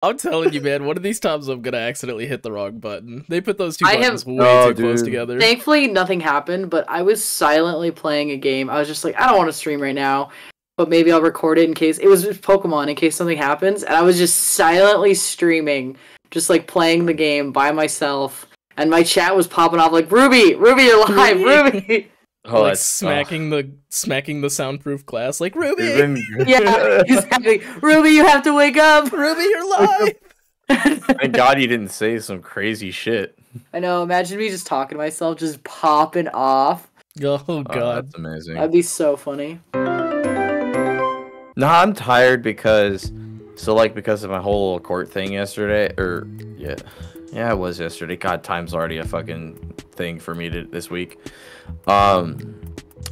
I'm telling you, man, one of these times I'm gonna accidentally hit the wrong button. They put those two buttons way too close together. Thankfully, nothing happened, but I was silently playing a game. I was just like, I don't want to stream right now, but maybe I'll record it in case... It was just Pokemon, in case something happens, and I was just silently streaming, just like playing the game by myself, and my chat was popping off like, Ruby, you're live, Ruby! Oh, like smacking the soundproof glass, like Ruby. Yeah, exactly. Ruby, you have to wake up. Ruby, you're live. Thank God you didn't say some crazy shit. I know. Imagine me just talking to myself, just popping off. Oh God, that's amazing. That'd be so funny. No, I'm tired because of my whole little court thing yesterday, yeah, it was yesterday. God, time's already a fucking thing for me this week. I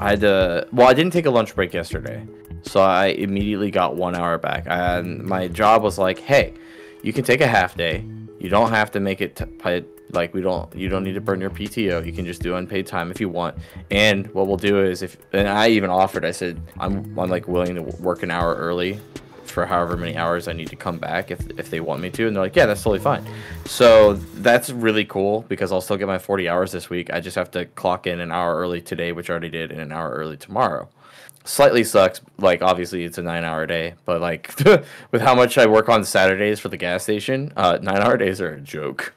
had to. Well, I didn't take a lunch break yesterday, so I immediately got 1 hour back. And my job was like, "Hey, you can take a half day. You don't have to make it like you don't need to burn your PTO. You can just do unpaid time if you want. And what we'll do is and I even offered. I said I'm like willing to work an hour early for however many hours I need to come back if they want me to, and they're like, yeah, that's totally fine. So that's really cool because I'll still get my 40 hours this week. I just have to clock in an hour early today, which I already did, and an hour early tomorrow. Slightly sucks, like obviously it's a 9-hour day, but like with how much I work on Saturdays for the gas station, 9-hour days are a joke.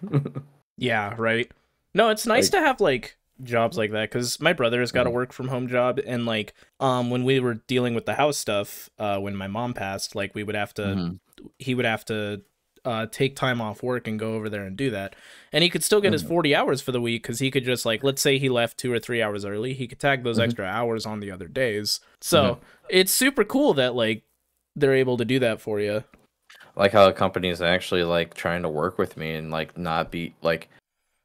Yeah, right. No, it's nice to have like jobs like that, because my brother has got a work from home job, and like when we were dealing with the house stuff, when my mom passed, like we would have to he would have to take time off work and go over there and do that, and he could still get his 40 hours for the week, because he could just, like, let's say he left 2 or 3 hours early, he could tag those extra hours on the other days. So it's super cool that like they're able to do that for you. Like how a company is actually like trying to work with me and like not be like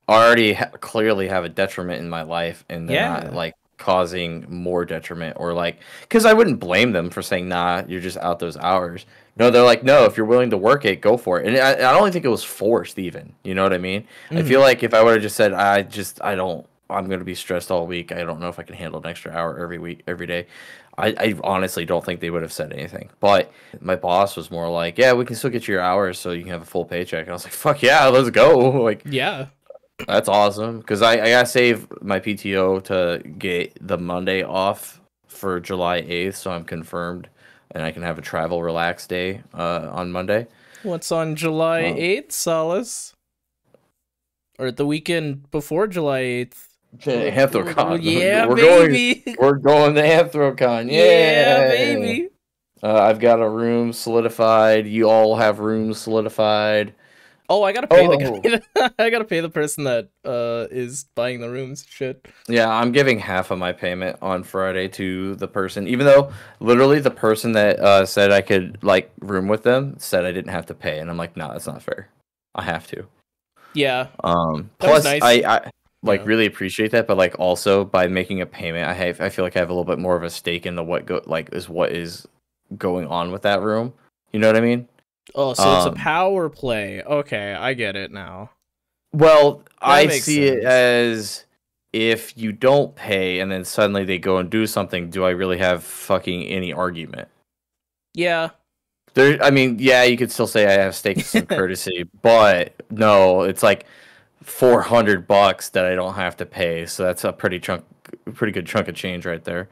already clearly have a detriment in my life, and they're not like causing more detriment, or like, because I wouldn't blame them for saying, nah, you're just out those hours. No, they're like, no, if you're willing to work it, go for it. And I don't even think it was forced even, you know what I mean? I feel like if I would have just said, I'm going to be stressed all week, I don't know if I can handle an extra hour every day, I honestly don't think they would have said anything. But my boss was more like, yeah, we can still get you your hours so you can have a full paycheck. And I was like, fuck yeah, let's go. Like, yeah. That's awesome, because I gotta save my PTO to get the Monday off for July 8th, so I'm confirmed, and I can have a travel relaxed day on Monday. What's on July 8th, Solace? Or the weekend before July 8th? Anthrocon. Yeah, baby. We're going to Anthrocon. Yeah, baby. I've got a room solidified. You all have rooms solidified. Oh, I gotta pay the guy. I gotta pay the person that is buying the rooms. Shit. Yeah, I'm giving half of my payment on Friday to the person, even though literally the person that said I could like room with them said I didn't have to pay, and I'm like, no, that's not fair. I have to. Yeah. Plus, nice. I really appreciate that, but like also by making a payment, I feel like I have a little bit more of a stake in the what is going on with that room. You know what I mean? Oh, so it's a power play. Okay, I get it now. Well, I see it as if you don't pay and then suddenly they go and do something, do I really have fucking any argument? Yeah. I mean, yeah, you could still say I have stake in some courtesy, but no, it's like $400 that I don't have to pay, so that's a pretty good chunk of change right there.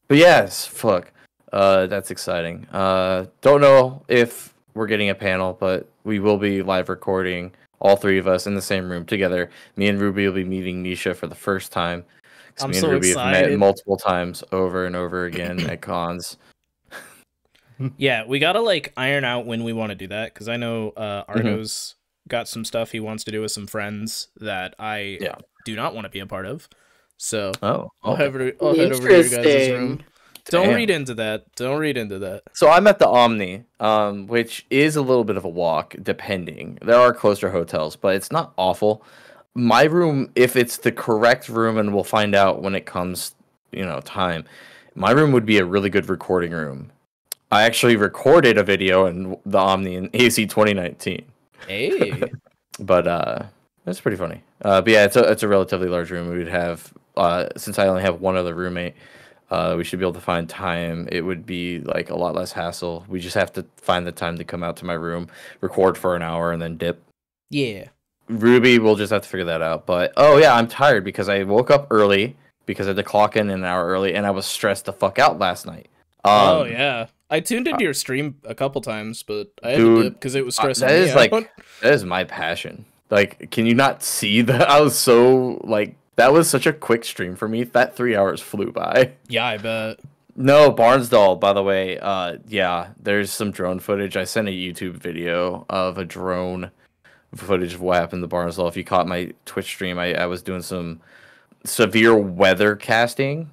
But yes, fuck. That's exciting. Don't know if we're getting a panel, but we will be live recording, all three of us in the same room together. Me and Ruby will be meeting Misha for the first time. I'm me so and Ruby excited. have met multiple times over and over again at cons. Yeah, we gotta like iron out when we want to do that, because I know Argo's got some stuff he wants to do with some friends that I do not want to be a part of. So I'll head over to your guys' room. Don't read into that. Don't read into that. So I'm at the Omni, which is a little bit of a walk, depending. There are closer hotels, but it's not awful. My room, if it's the correct room, and we'll find out when it comes, time, my room would be a really good recording room. I actually recorded a video in the Omni in AC 2019. Hey. But it's pretty funny. But yeah, it's a relatively large room. We would have, since I only have one other roommate, We should be able to find time. It would be like a lot less hassle. We just have to find the time to come out to my room, record for an hour, and then dip. Yeah. Ruby, we'll just have to figure that out. But oh yeah, I'm tired because I woke up early because I had to clock in an hour early, and I was stressed the fuck out last night. Oh yeah, I tuned into your stream a couple times, but I had to dip because it was stressing me out. That is my passion. Like, can you not see that? I was so like, that was such a quick stream for me. That 3 hours flew by. Yeah, I bet. No, Barnsdall, by the way. Yeah, there's some drone footage. I sent a YouTube video of a drone footage of what happened to Barnsdall. If you caught my Twitch stream, I was doing some severe weather casting,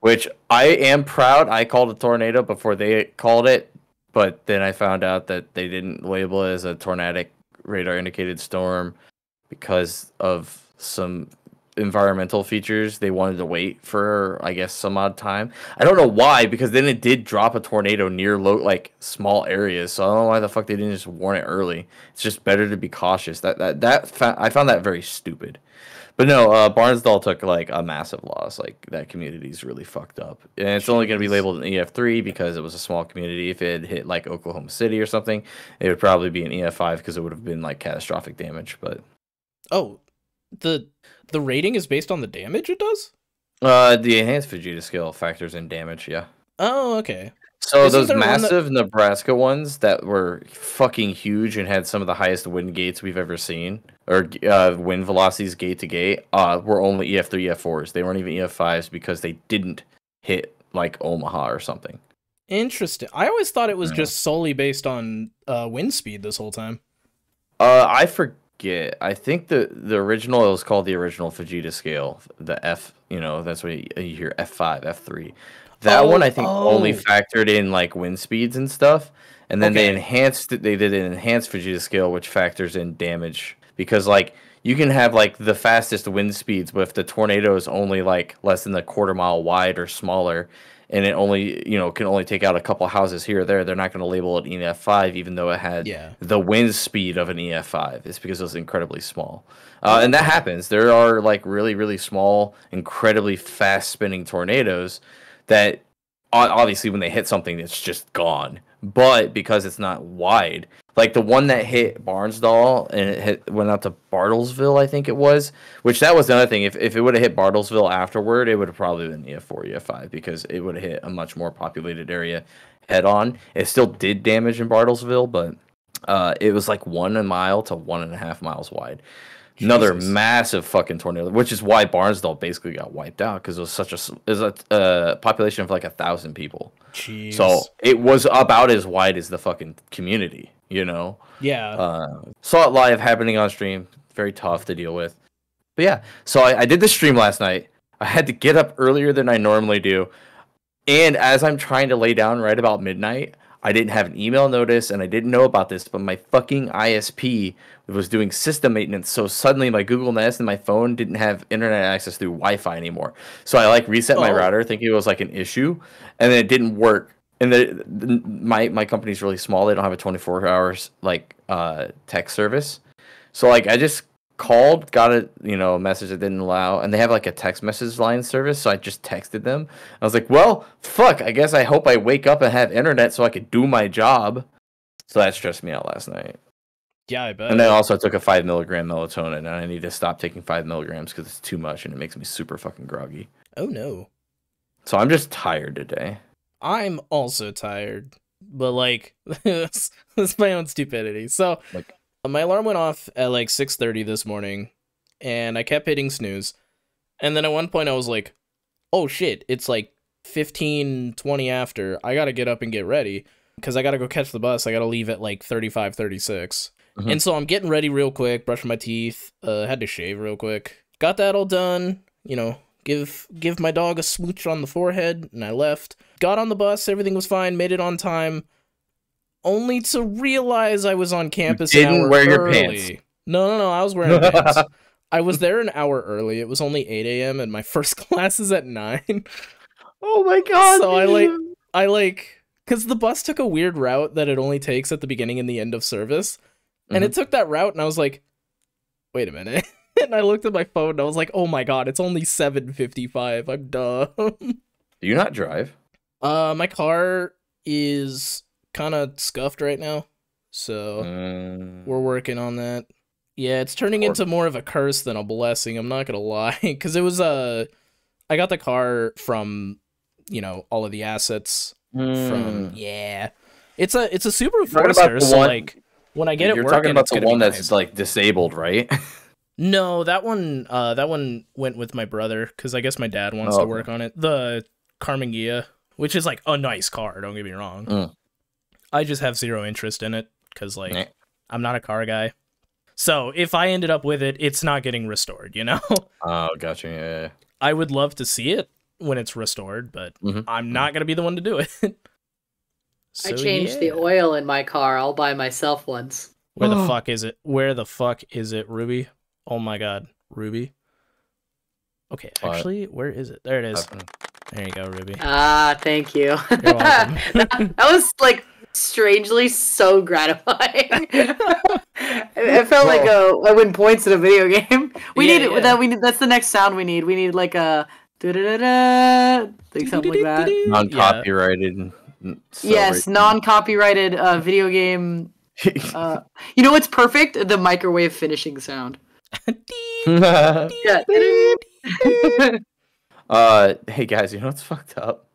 which I am proud. I called a tornado before they called it, but then I found out that they didn't label it as a tornadic radar indicated storm because of some environmental features. They wanted to wait for, I guess, some odd time. I don't know why, because then it did drop a tornado near like small areas. So I don't know why the fuck they didn't just warn it early. It's just better to be cautious. I found that very stupid. But no, Barnsdall took like a massive loss. Like, that community is really fucked up, and it's only going to be labeled an EF3 because it was a small community. If it had hit like Oklahoma City or something, it would probably be an EF5 because it would have been like catastrophic damage. But the rating is based on the damage it does? The enhanced Vegeta skill factors in damage, yeah. Oh, okay. So isn't those massive Nebraska ones that were fucking huge and had some of the highest wind gates we've ever seen, or wind velocities gate to gate, were only EF3, EF4s. They weren't even EF5s because they didn't hit like Omaha or something. Interesting. I always thought it was just solely based on wind speed this whole time. I forget. I think the original, it was called the original Vegeta scale. The F, that's what you hear, F5, F3. That one I think only factored in like wind speeds and stuff, and then they enhanced it. They did an enhanced Vegeta scale, which factors in damage, because like you can have like the fastest wind speeds, but if the tornado is only like less than a quarter mile wide or smaller, and it only can only take out a couple houses here or there, they're not going to label it EF5, even though it had the wind speed of an EF5. It's because it was incredibly small, and that happens. There are like really, really small, incredibly fast spinning tornadoes that obviously when they hit something, it's just gone. But because it's not wide, like the one that hit Barnsdall and it went out to Bartlesville, I think it was, which that was the other thing. If it would have hit Bartlesville afterward, it would have probably been EF4, EF5, because it would have hit a much more populated area head on. It still did damage in Bartlesville, but it was like 1 mile to 1.5 miles wide. Another massive fucking tornado, which is why Barnsdall basically got wiped out, because it was a population of like 1,000 people. Jeez. So it was about as wide as the fucking community, Yeah. Saw it live happening on stream. Very tough to deal with. But yeah, so I did the stream last night. I had to get up earlier than I normally do. And as I'm trying to lay down right about midnight, I didn't have an email notice, and I didn't know about this, but my fucking ISP was doing system maintenance, so suddenly my Google Nest and my phone didn't have internet access through Wi-Fi anymore. So I like reset my router thinking it was like an issue, and then it didn't work. And my company's really small. They don't have a 24 hours like tech service. So like I just called, got a message that didn't allow, and they have like a text message line service, so I just texted them. I was like, well, fuck, I guess I hope I wake up and have internet so I could do my job. So that stressed me out last night. Yeah, I bet. And then also I took a 5 milligram melatonin, and I need to stop taking 5 milligrams because it's too much and it makes me super fucking groggy. Oh no. So I'm just tired today. I'm also tired, but like that's my own stupidity. So like, my alarm went off at like 6:30 this morning, and I kept hitting snooze. And then at one point I was like, oh shit, it's like 15:20 after. I gotta get up and get ready because I gotta go catch the bus. I gotta leave at like 35:36. And so I'm getting ready real quick, brushing my teeth, had to shave real quick. Got that all done, give my dog a smooch on the forehead, and I left. Got on the bus, everything was fine, made it on time. Only to realize I was on campus an hour early. Didn't wear your pants. No, I was wearing pants. I was there an hour early. It was only 8 a.m. and my first class is at 9. Oh my god. So I like, because the bus took a weird route that it only takes at the beginning and the end of service. And it took that route, and I was like, wait a minute. And I looked at my phone, and I was like, oh my god, it's only 7:55. I'm dumb. Do you not drive? My car is kind of scuffed right now, so we're working on that. Yeah, it's turning into more of a curse than a blessing. I'm not gonna lie, because it was I got the car from, you know, all of the assets from It's a Subaru Forester, so like when I get it working, you're talking about it's the gonna one be that's nice. like disabled, right? No, that one went with my brother because I guess my dad wants to work on it. The Carmangia, which is like a nice car, don't get me wrong. I just have zero interest in it because like I'm not a car guy. So if I ended up with it, it's not getting restored, you know? Oh, gotcha. Yeah. I would love to see it when it's restored, but I'm not gonna be the one to do it. I changed the oil in my car all by myself once. Where the fuck is it? Where the fuck is it, Ruby? Oh my god, Ruby. Okay, actually, where is it? There it is. There you go, Ruby. Ah, thank you. You're welcome. that was like strangely so gratifying. It felt like I win points in a video game. We need that. That's the next sound we need. We need like a da-da-da-da, like something like that. Non-copyrighted. Yes, non-copyrighted video game. You know what's perfect? The microwave finishing sound. Yeah. Hey guys, you know what's fucked up?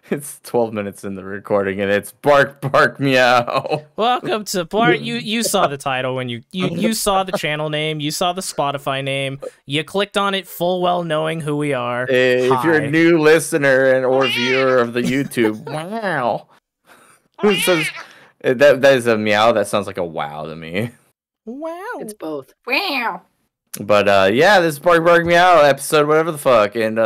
It's 12 minutes in the recording and it's bark bark meow. Welcome to Bart. You saw the title when you saw the channel name, you saw the Spotify name, you clicked on it full well knowing who we are. Hey, if you're a new listener and or viewer of the YouTube, wow. It says, that is a meow that sounds like a wow to me. Wow. It's both. Wow. But yeah, this is Bark Bark Meow episode, whatever the fuck. And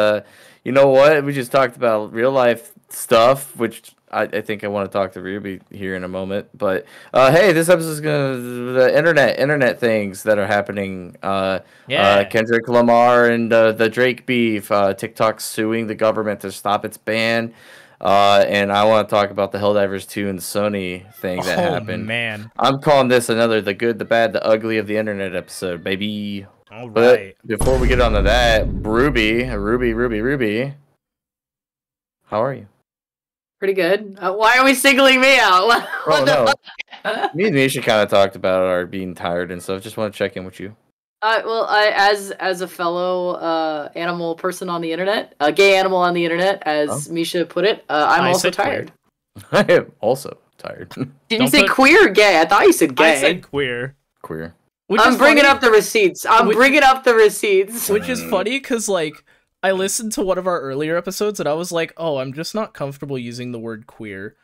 you know what? We just talked about real life stuff, which I think I want to talk to Ruby here in a moment. But hey, this episode is the internet things that are happening. Kendrick Lamar and the Drake beef. TikTok suing the government to stop its ban. And I want to talk about the Helldivers 2 and Sony thing that happened. Man, I'm calling this another the good, the bad, the ugly of the internet episode, baby. All But right. before we get on to that, Ruby, how are you? Pretty good. Why are we singling me out? Me and Misha kind of talked about our being tired and stuff. Just want to check in with you. Well, as a fellow animal person on the internet, a gay animal on the internet, as Misha put it, I'm also tired. I am also tired. Did you say queer or gay? I thought you said gay. I said queer. Queer. I'm bringing up the receipts. Bringing up the receipts. Which is funny because, like, I listened to one of our earlier episodes and I was like, oh, I'm just not comfortable using the word queer.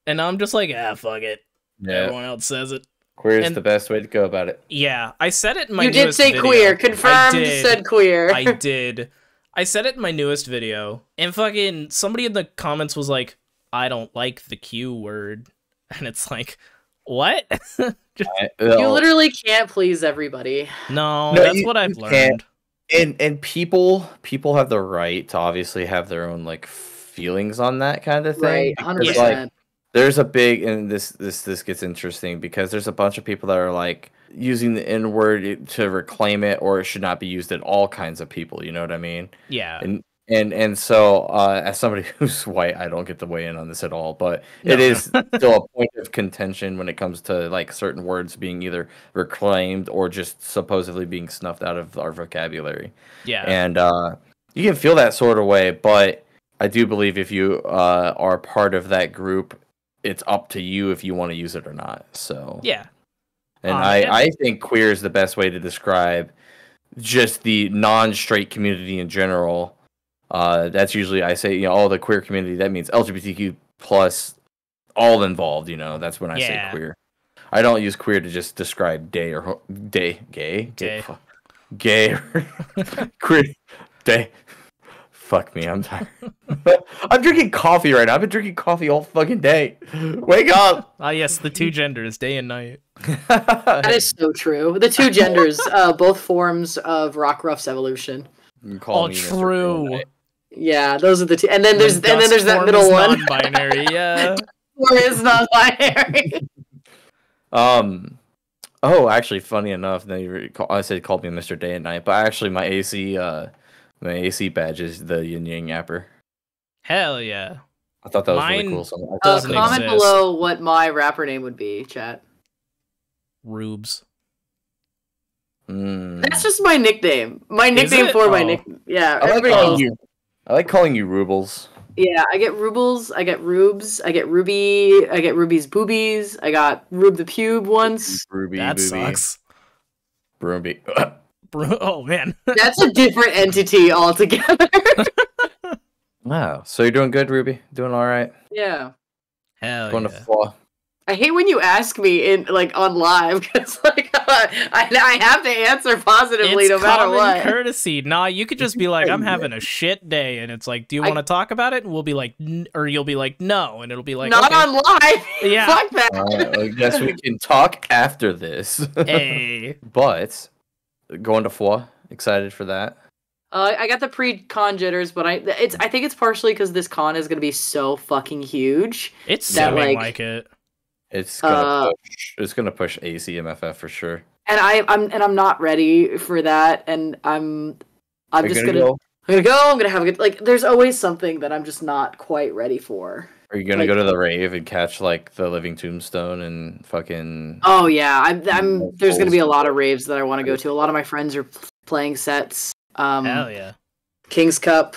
And now I'm just like, fuck it. Yeah. Everyone else says it. Queer is the best way to go about it. Yeah, I said it in my newest video. You did say video. Queer. Confirmed said queer. I did. I said it in my newest video. And fucking somebody in the comments was like, I don't like the Q word. And it's like, what? You literally can't please everybody. No, that's what I've learned. And people have the right to obviously have their own like feelings on that kind of thing. Right, 100%. Like, there's a big, and this gets interesting because there's a bunch of people that are like using the N word to reclaim it, or it should not be used at all kinds of people. You know what I mean? Yeah. And so as somebody who's white, I don't get to weigh in on this at all, but it is still a point of contention when it comes to like certain words being either reclaimed or just supposedly being snuffed out of our vocabulary. Yeah. And you can feel that sort of way, but I do believe if you are part of that group, it's up to you if you want to use it or not. So yeah. And I think queer is the best way to describe just the non-straight community in general. That's usually, I say, the queer community, that means LGBTQ plus, all involved, that's when I say queer. I don't use queer to just describe gay or gay, queer, day. Fuck me, I'm tired. I'm drinking coffee right now. I've been drinking coffee all fucking day. Wake up! Ah, yes, the two genders, day and night. That is so true. The two genders, both forms of Rockruff's evolution. Oh, true. Yeah, those are the two. And then there's that middle one. Non-binary, yeah. Or is non-binary. Oh, actually, funny enough, I said called me Mr. Day and Night, but actually my AC My AC badge is the Yin Yang Yapper. Hell yeah. I thought that was Mine really cool. So doesn't comment exist. below what my rapper name would be, chat. Rubes. That's just my nickname. My nickname it? for my Oh. nickname. Yeah, I like everybody calling knows. you. I like calling you Rubles. Yeah, I get Rubles, I get Rubes, I get Ruby, I get Ruby's boobies, I got Rube the Pube once. Ruby, That booby, sucks. Ruby. Bro, oh man. That's a different entity altogether. Wow. So you're doing good, Ruby? Doing all right? Yeah. Hell Going yeah. to fall. I hate when you ask me in like on live because like I have to answer positively It's no matter common what. courtesy. Nah, you could just be like, I'm having a shit day, and it's like, do you want to talk about it? And we'll be like, or you'll be like, no, and it'll be like, Not okay. on live. Yeah. Fuck that. I guess we can talk after this. Hey. But going to Foix, excited for that. I got the pre-con jitters, but I think it's partially because this con is gonna be so fucking huge. It's That, seeming like- like it. It's gonna push AC MFF for sure. And I'm not ready for that, and I'm Are you just gonna gonna go? I'm gonna have a good like. There's always something that I'm just not quite ready for. Are you gonna like- go to the rave and catch like the Living Tombstone and fucking? Oh yeah, I'm. There's gonna be a lot of raves that I want to go to. A lot of my friends are playing sets. Hell yeah. King's Cup.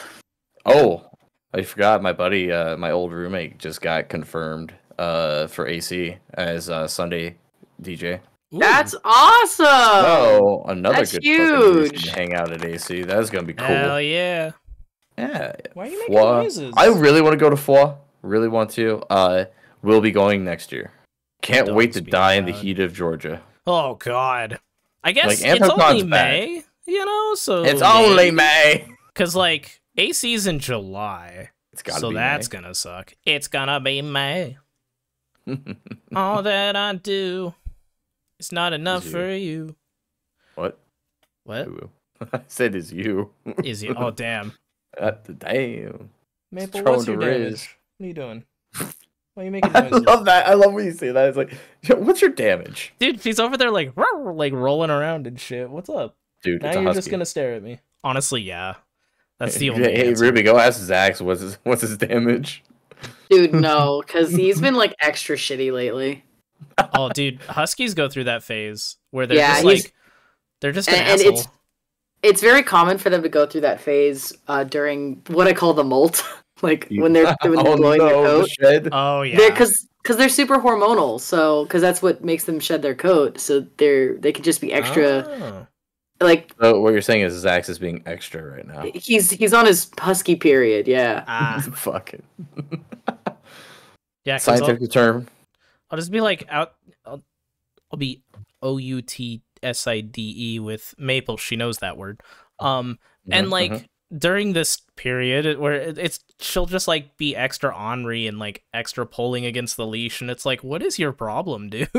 Oh, I forgot. My buddy, my old roommate, just got confirmed for AC as Sunday DJ. Ooh. That's awesome. Oh, another that's good fucking reason huge. to hang out at AC. That's gonna be cool. Hell yeah. Yeah. Why are you making Foix. noises? I really want to go to Foix. Really want to. We'll be going next year. Can't wait to Dogs being die in the loud. heat of Georgia. Oh god. I guess Like, it's only Anthrocon's bad. May, you know, so It's only May. Cause like AC's in July. It's gotta So be that's May. gonna suck. It's gonna be May. All that I do is not enough you. for you. What? What Ooh. I said it's you. is you? Oh damn. Damn. Maple, throwing what's your the Riz. damage? What are you doing? Why are you making I noises? love that. I love when you say that. It's like, yo, what's your damage? Dude, she's over there like rolling around and shit. What's up? Dude, Now it's a you're husky. just gonna stare at me. Honestly, yeah. That's the only Hey, answer. Ruby, go ask Zach what's his damage. Dude, no, because he's been like extra shitty lately. Oh, dude, huskies go through that phase where they're Yeah, just he's- like they're just an and asshole. it's very common for them to go through that phase during what I call the molt, like when they're Oh, blowing their no, the coat. shed. Oh yeah. Because they're super hormonal, so because that's what makes them shed their coat. So they could just be extra. Oh. Like So what you're saying is Zach's is being extra right now. he's on his husky period. Yeah. Ah, Fucking yeah. 'Cause I'll scientific term. just be like out. I'll be OUTSIDE with Maple. She knows that word. And Mhm, like mhm. during this period where it's she'll just like be extra ornery and like extra pulling against the leash, and it's like, what is your problem, dude?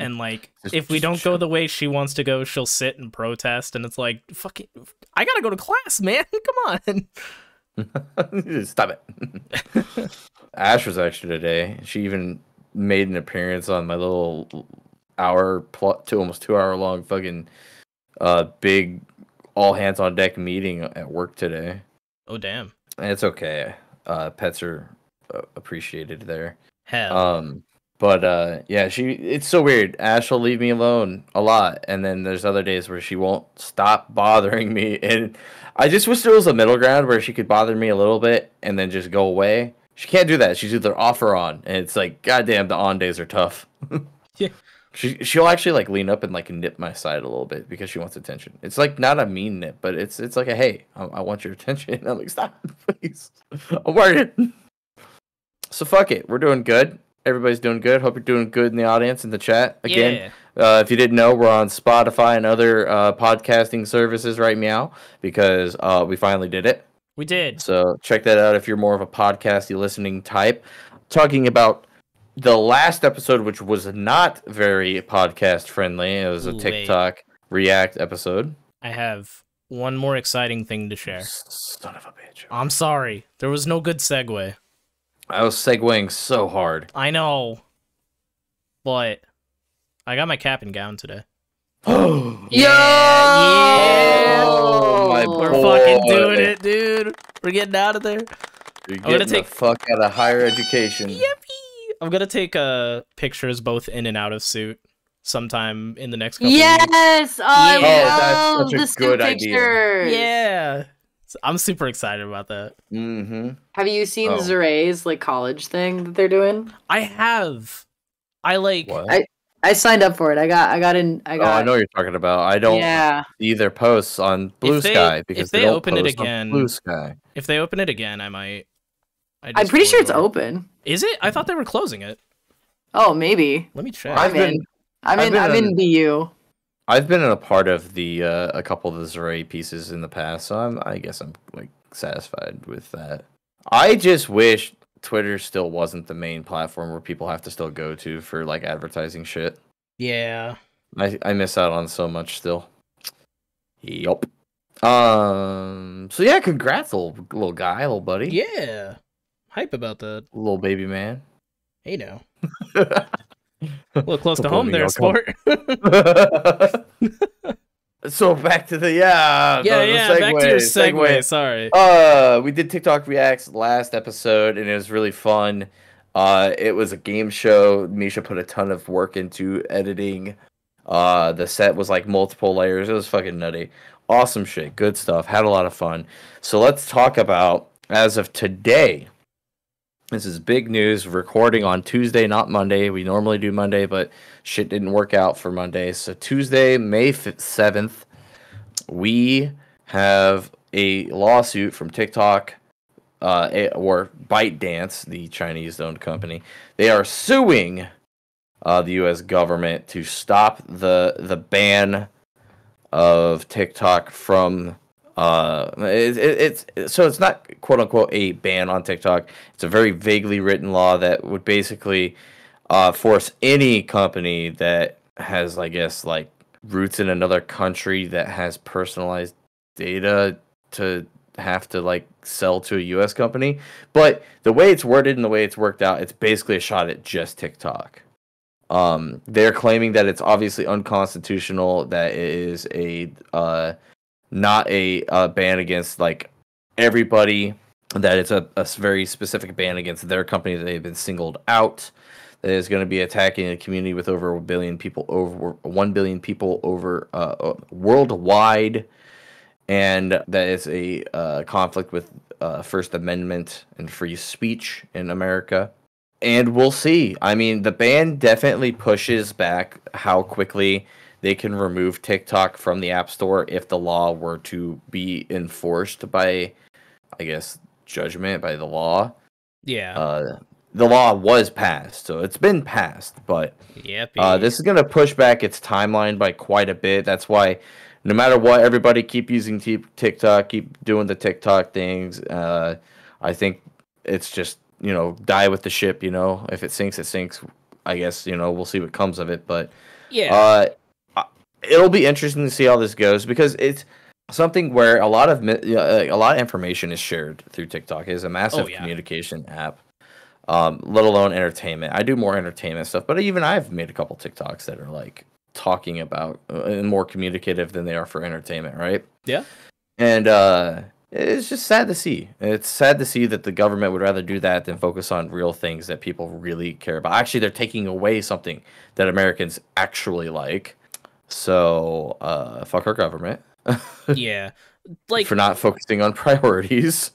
And like if we don't go the way she wants to go, she'll sit and protest, and it's like, fucking, I gotta go to class, man. Come on. Stop it. Ash was extra today. She even made an appearance on my little to almost 2 hour long fucking big all hands on deck meeting at work today. Oh damn. And it's okay. Pets are appreciated there. Hell. But yeah, it's so weird. Ash will leave me alone a lot, and then there's other days where she won't stop bothering me, and I just wish there was a middle ground where she could bother me a little bit and then just go away. She can't do that. She's either off or on, and it's like, goddamn, the on days are tough. Yeah. She'll actually like lean up and like nip my side a little bit because she wants attention. It's like not a mean nip, but it's like a hey, I want your attention. And I'm like, stop, please. I'm worried. So fuck it. We're doing good. Everybody's doing good. Hope you're doing good in the audience, in the chat. Again, if you didn't know, we're on Spotify and other podcasting services right now because we finally did it. We did. So check that out if you're more of a podcasty listening type. Talking about the last episode, which was not very podcast friendly. It was a Ooh, TikTok React episode. I have one more exciting thing to share. Son of a bitch. I'm sorry. There was no good segue. I was segueing so hard. I know. But I got my cap and gown today. Oh, Yo! my We're boy. fucking doing it, dude. We're getting out of there. You're gonna getting the fuck out of higher education. Yippee! I'm gonna take pictures both in and out of suit sometime in the next couple weeks. Yes! I Yeah. love That's such a the good suit idea. pictures. Yeah. So I'm super excited about that. Mm-hmm. Have you seen Oh. Zaray's like college thing that they're doing? I have. I like. What? I signed up for it. I got in. I Oh, got. I know what you're talking about. I don't Yeah. see their posts on Blue Sky because if they don't open it post on again, Blue Sky. If they open it again, I might. I'm pretty sure it's open. Is it? I thought they were closing it. Oh, maybe. Let me check. I'm in BU. I've been in a part of the a couple of the Zaray pieces in the past, so I guess I'm like satisfied with that. I just wish Twitter still wasn't the main platform where people have to still go to for like advertising shit. Yeah. I miss out on so much still. Yup. So yeah, congrats, little guy, little buddy. Yeah. Hype about that. Little baby man. Hey now. A little close to home there, sport. So back to the back to your segue. Sorry. We did TikTok reacts last episode, and it was really fun. It was a game show. Misha put a ton of work into editing. The set was like multiple layers. It was fucking nutty. Awesome shit. Good stuff. Had a lot of fun. So let's talk about, as of today, this is big news. Recording on Tuesday, not Monday. We normally do Monday, but shit didn't work out for Monday. So Tuesday, May 7th, we have a lawsuit from TikTok, or ByteDance, the Chinese-owned company. They are suing the U.S. government to stop the ban of TikTok from. It's not quote unquote a ban on TikTok. It's a very vaguely written law that would basically force any company that has, I guess, like roots in another country that has personalized data to have to like sell to a US company. But the way it's worded and the way it's worked out, it's basically a shot at just TikTok. They're claiming that it's obviously unconstitutional, that it is a not a ban against like everybody, that it's a very specific ban against their company, that they've been singled out, that is going to be attacking a community with over 1 billion people over worldwide, and that is a conflict with First Amendment and free speech in America. And we'll see. I mean, the ban definitely pushes back how quickly they can remove TikTok from the App Store if the law were to be enforced by, I guess, judgment by the law. Yeah. The law was passed, so it's been passed, but this is going to push back its timeline by quite a bit. That's why no matter what, everybody keep using TikTok, keep doing the TikTok things. I think it's just, die with the ship, if it sinks, it sinks. I guess, we'll see what comes of it, but yeah. It'll be interesting to see how this goes, because it's something where a lot of information is shared through TikTok. It is a massive communication app, let alone entertainment. I do more entertainment stuff, but even I've made a couple TikToks that are like talking about and more communicative than they are for entertainment, right? Yeah. And it's just sad to see. It's sad to see that the government would rather do that than focus on real things that people really care about. Actually, they're taking away something that Americans actually like. So, fuck our government. Yeah. Like, for not focusing on priorities.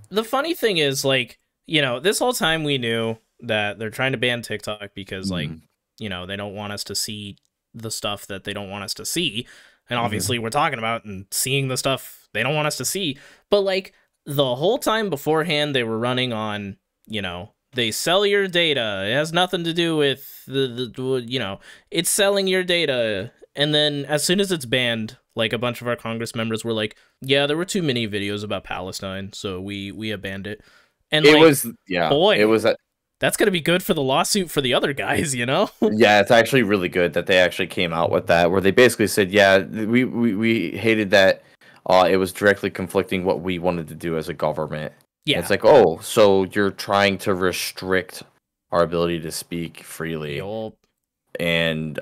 The funny thing is, like, this whole time we knew that they're trying to ban TikTok because, like, they don't want us to see the stuff that they don't want us to see. And obviously we're talking about and seeing the stuff they don't want us to see. But, like, the whole time beforehand, they were running on, they sell your data. It has nothing to do with it's selling your data. And then as soon as it's banned, like, a bunch of our Congress members were like, yeah, there were too many videos about Palestine, so we abandoned it. And it like, was, that's going to be good for the lawsuit for the other guys, Yeah, it's actually really good that they actually came out with that, where they basically said, yeah, we hated that it was directly conflicting what we wanted to do as a government. Yeah. And it's like, oh, so you're trying to restrict our ability to speak freely. and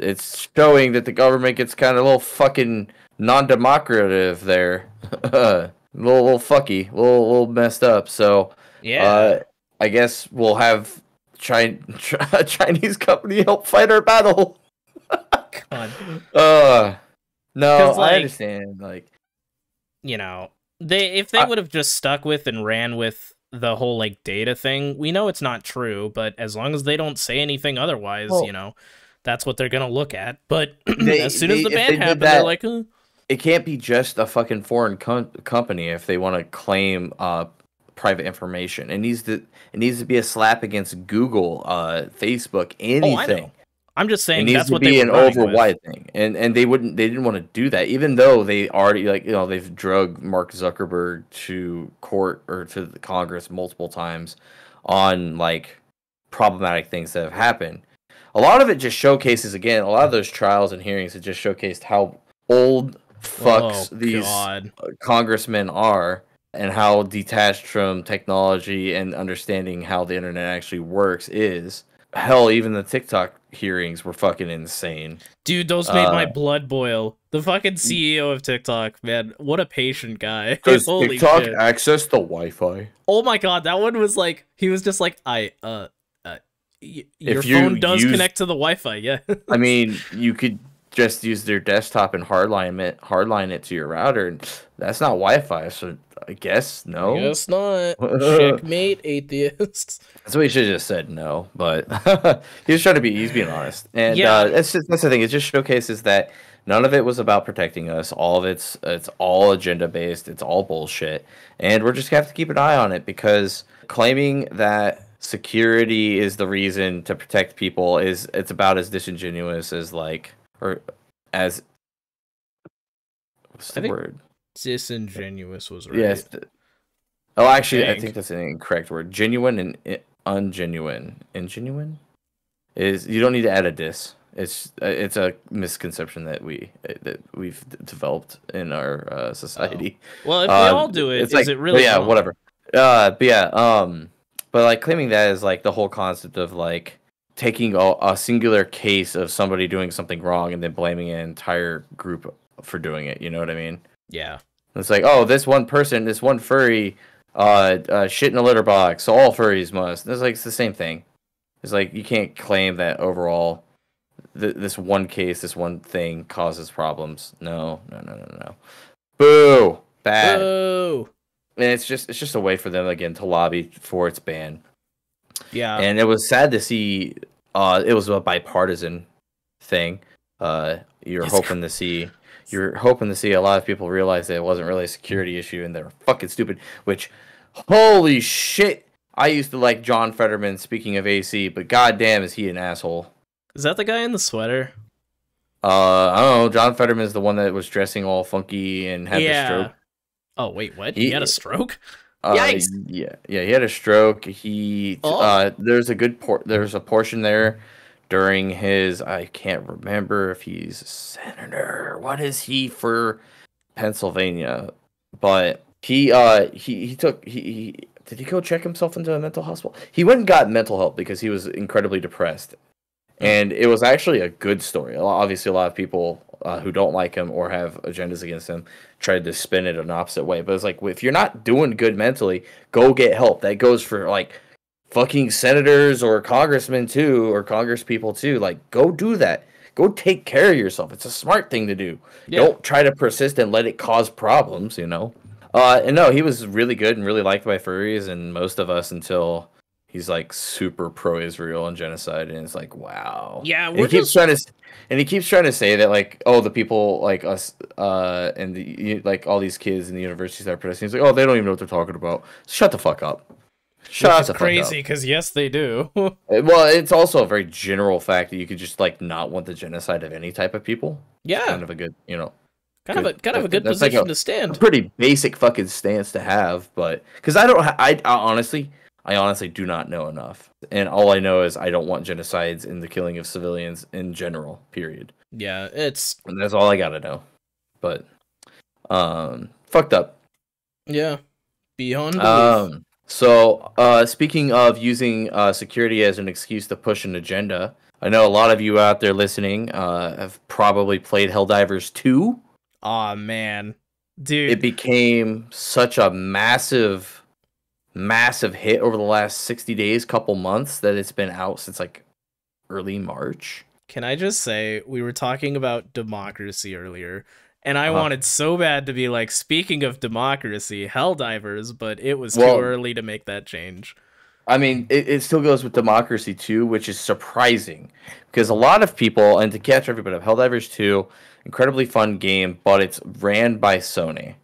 it's showing that the government gets kind of a little fucking non-democrative there, little fucky, little messed up. So Yeah. I guess we'll have a Chinese company help fight our battle. God. No, like, I understand. Like, if they would have just stuck with and ran with the whole like data thing, we know it's not true, but as long as they don't say anything otherwise, that's what they're gonna look at. But as soon as the ban happened, they're like, it can't be just a fucking foreign company if they want to claim private information. It needs to be a slap against Google, Facebook, anything. I know. I'm just saying it needs that's to what be they an were overwide thing, and they didn't want to do that, even though they already they've drug Mark Zuckerberg to court or to the Congress multiple times on like problematic things that have happened. A lot of it just showcases again. A lot of those trials and hearings it just showcased how old fucks these congressmen are, and how detached from technology and understanding how the internet actually works is. Hell, even the TikTok hearings were fucking insane. Dude, those made my blood boil. The fucking CEO of TikTok, man, what a patient guy. Does Holy TikTok shit. access the Wi-Fi? Oh my god, that one was like, he was just like, your phone does connect to the Wi-Fi, yeah. I mean, you could just use their desktop and hardline it to your router, and that's not Wi-Fi, so I guess no. I guess not. Checkmate, atheists. That's what he should have just said no, but he's being honest. And that's the thing. It just showcases that none of it was about protecting us. All of it's all agenda based. It's all bullshit. And we're just gonna have to keep an eye on it, because claiming that security is the reason to protect people it's about as disingenuous as what's the word? Disingenuous was right. Yes. I think that's an incorrect word. Genuine and ungenuine. Ingenuine is, you don't need to add a dis. It's a misconception that we've developed in our society. Well, if we all do it, is it really? Yeah, whatever. But like claiming that is like the whole concept of like taking a singular case of somebody doing something wrong and then blaming an entire group for doing it. You know what I mean? Yeah. It's like, oh, this one furry, shit in a litter box, so all furries must. It's the same thing. It's like you can't claim that overall, this one case, this one thing causes problems. No. Boo, bad. Boo. And it's just a way for them again to lobby for its ban. Yeah. And it was sad to see. It was a bipartisan thing. You're hoping to see a lot of people realize that it wasn't really a security issue and they're fucking stupid. Which, holy shit! I used to like John Fetterman, speaking of AC, but goddamn is he an asshole. Is that the guy in the sweater? I don't know. John Fetterman is the one that was dressing all funky and had the stroke. Oh wait, what? He had a stroke? Yikes! Yeah, he had a stroke. There's a portion there during his, I can't remember if he's a senator. What is he for Pennsylvania? But did he go check himself into a mental hospital? He went and got mental help because he was incredibly depressed. And it was actually a good story. Obviously, a lot of people who don't like him or have agendas against him tried to spin it an opposite way. But it's like, if you're not doing good mentally, go get help. That goes for like fucking senators or congressmen too, or congresspeople too. Like, go do that. Go take care of yourself. It's a smart thing to do. Yeah. Don't try to persist and let it cause problems, And no, he was really good and really liked by furries and most of us until he's like super pro-Israel and genocide, and it's like, wow. Yeah, he keeps trying to say that like, oh, the people like us and like all these kids in the universities that are protesting. He's like, oh, they don't even know what they're talking about. Shut the fuck up. Shut the fuck up. Crazy, because yes, they do. Well, it's also a very general fact that you could just like not want the genocide of any type of people. Yeah, it's kind of a good, kind of a good position to stand. A pretty basic fucking stance to have, but because I honestly do not know enough. And all I know is I don't want genocides and the killing of civilians in general, period. Yeah, and that's all I gotta know. But fucked up. Yeah. Beyond belief. So speaking of using security as an excuse to push an agenda, I know a lot of you out there listening have probably played Helldivers 2. Aw, man. Dude. It became such a massive hit over the last 60 days, couple months, that it's been out since like early March. Can I just say, we were talking about democracy earlier, and I wanted so bad to be like, speaking of democracy, Helldivers, but it was too early to make that change. I mean, it still goes with democracy 2, which is surprising, because a lot of people, and to catch everybody up, Helldivers 2, incredibly fun game, but it's ran by Sony.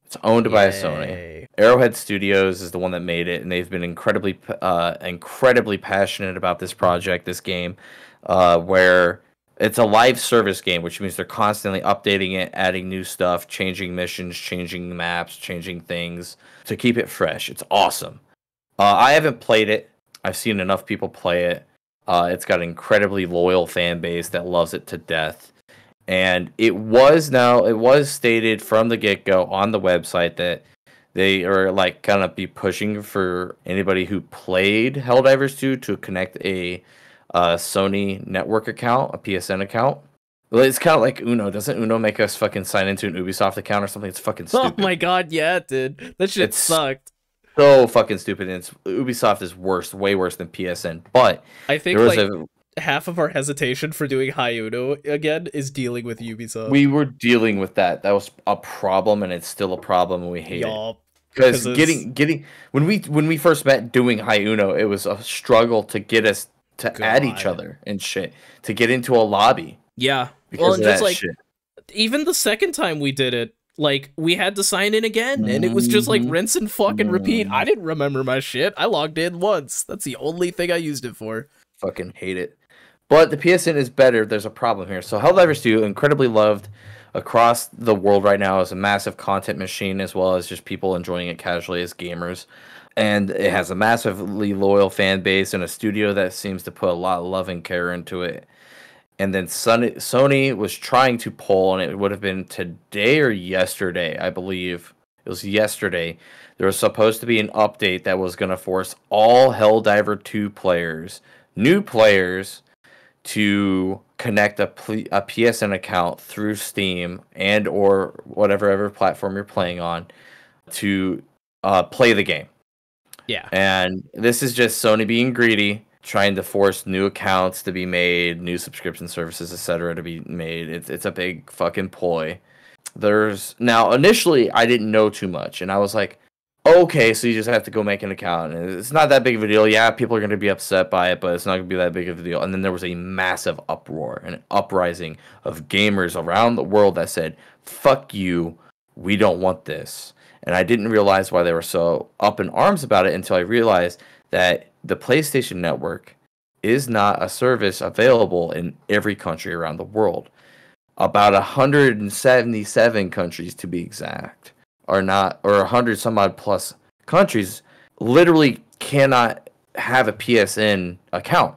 It's owned by Sony. Arrowhead Studios is the one that made it, and they've been incredibly passionate about this project, this game, where it's a live service game, which means they're constantly updating it, adding new stuff, changing missions, changing maps, changing things to keep it fresh. It's awesome. I haven't played it. I've seen enough people play it. It's got an incredibly loyal fan base that loves it to death. And it was stated from the get-go on the website that they are like gonna be pushing for anybody who played Helldivers 2 to connect a Sony network account, a PSN account. Well, it's kind of like Uno. Doesn't Uno make us fucking sign into an Ubisoft account or something? It's fucking stupid. Oh my god, yeah, it did. That shit sucked. So fucking stupid. And Ubisoft is worse, way worse than PSN. But I think like half of our hesitation for doing High Uno again is dealing with Ubisoft. We were dealing with that. That was a problem, and it's still a problem, and we hate it. Because getting when we first met doing High Uno, it was a struggle to get us to add each other and shit, to get into a lobby. Yeah. Well, and just like shit. Even the second time we did it, like we had to sign in again, and it was just like rinse and fucking repeat. I didn't remember my shit. I logged in once. That's the only thing I used it for. Fucking hate it. But the PSN is better. There's a problem here. So Helldivers 2, incredibly loved across the world right now, is a massive content machine, as well as just people enjoying it casually as gamers. And it has a massively loyal fan base and a studio that seems to put a lot of love and care into it. And then Sony was trying to pull, and it would have been today or yesterday, I believe. It was yesterday. There was supposed to be an update that was going to force all Helldiver 2 players, new players, to connect a PSN account through Steam and or whatever platform you're playing on to play the game. Yeah. And this is just Sony being greedy, trying to force new accounts to be made, new subscription services, etc. to be made. It's a big fucking ploy. Now, initially, I didn't know too much, and I was like, okay, so you just have to go make an account. And it's not that big of a deal. Yeah, people are going to be upset by it, but it's not going to be that big of a deal. And then there was a massive uproar, an uprising of gamers around the world that said, fuck you, we don't want this. And I didn't realize why they were so up in arms about it until I realized that the PlayStation Network is not a service available in every country around the world. About 177 countries, to be exact, are not, or 100 some odd plus countries literally cannot have a PSN account.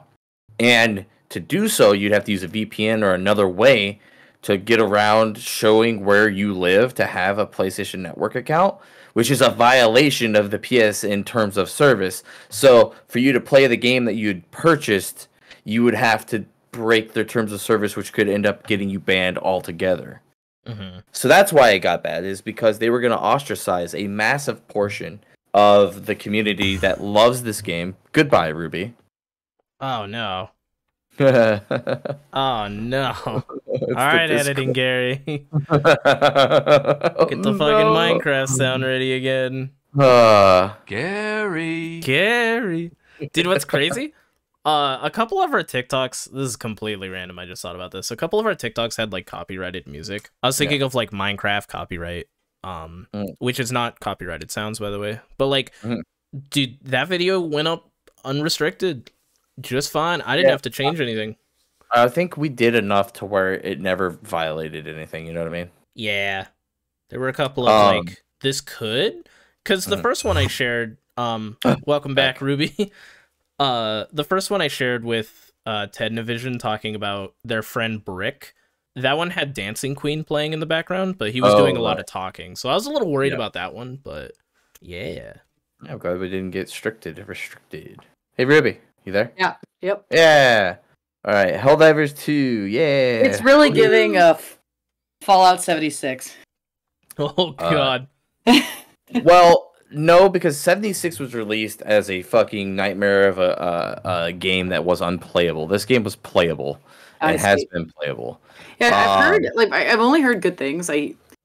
And to do so, you'd have to use a VPN or another way to get around showing where you live to have a PlayStation Network account, which is a violation of the PSN terms of service. So for you to play the game that you'd purchased, you would have to break their terms of service, which could end up getting you banned altogether. Mm-hmm. So that's why it got bad, is because they were going to ostracize a massive portion of the community that loves this game. Goodbye, Ruby. Oh, no. Oh, no. Alright, editing Gary. Get the fucking Minecraft sound ready again. Gary. Dude, what's crazy? A couple of our TikToks, this is completely random, I just thought about this. A couple of our TikToks had like copyrighted music. I was thinking of like Minecraft copyright, which is not copyrighted sounds, by the way. But like, dude, that video went up unrestricted just fine. I didn't have to change anything. I think we did enough to where it never violated anything, you know what I mean? Yeah. There were a couple of like, this could? Because the first one I shared, welcome back, Ruby. The first one I shared with Ted Navision talking about their friend Brick, that one had Dancing Queen playing in the background, but he was doing a lot of talking. So I was a little worried about that one, but yeah. I'm glad we didn't get restricted. Hey, Ruby, you there? Yeah. Yep. Yeah. All right, Helldivers 2, yeah. It's really giving a Fallout 76. Oh god. Well, no, because 76 was released as a fucking nightmare of a game that was unplayable. This game was playable. It has been playable. Yeah, I've heard, like, I've only heard good things.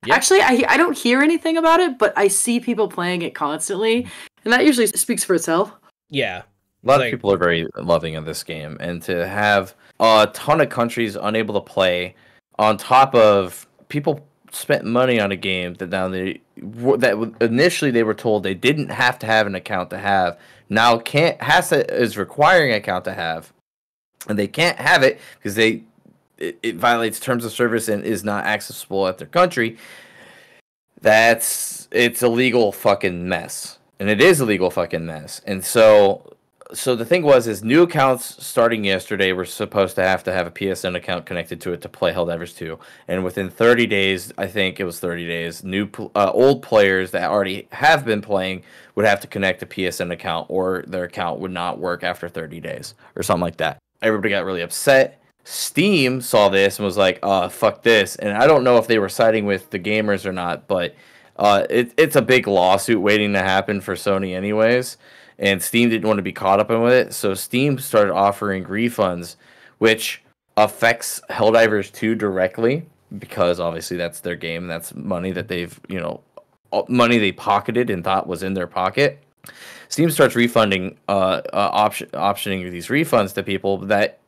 Actually, I don't hear anything about it, but I see people playing it constantly, and that usually speaks for itself. Yeah. A lot of people are very loving of this game, and to have a ton of countries unable to play, on top of people spent money on a game that now that initially they were told they didn't have to have an account to have, now is requiring an account to have, and they can't have it because it violates terms of service and is not accessible at their country. It's a legal fucking mess, and it is a legal fucking mess, and so the thing is new accounts starting yesterday were supposed to have a PSN account connected to it to play Helldivers 2. And within 30 days, I think it was 30 days, old players that already have been playing would have to connect a PSN account or their account would not work after 30 days or something like that. Everybody got really upset. Steam saw this and was like, fuck this. And I don't know if they were siding with the gamers or not, but it's a big lawsuit waiting to happen for Sony anyways. And Steam didn't want to be caught up in with it, so Steam started offering refunds, which affects Helldivers 2 directly, because obviously that's their game, that's money that they've, money they pocketed and thought was in their pocket. Steam starts refunding, optioning these refunds to people that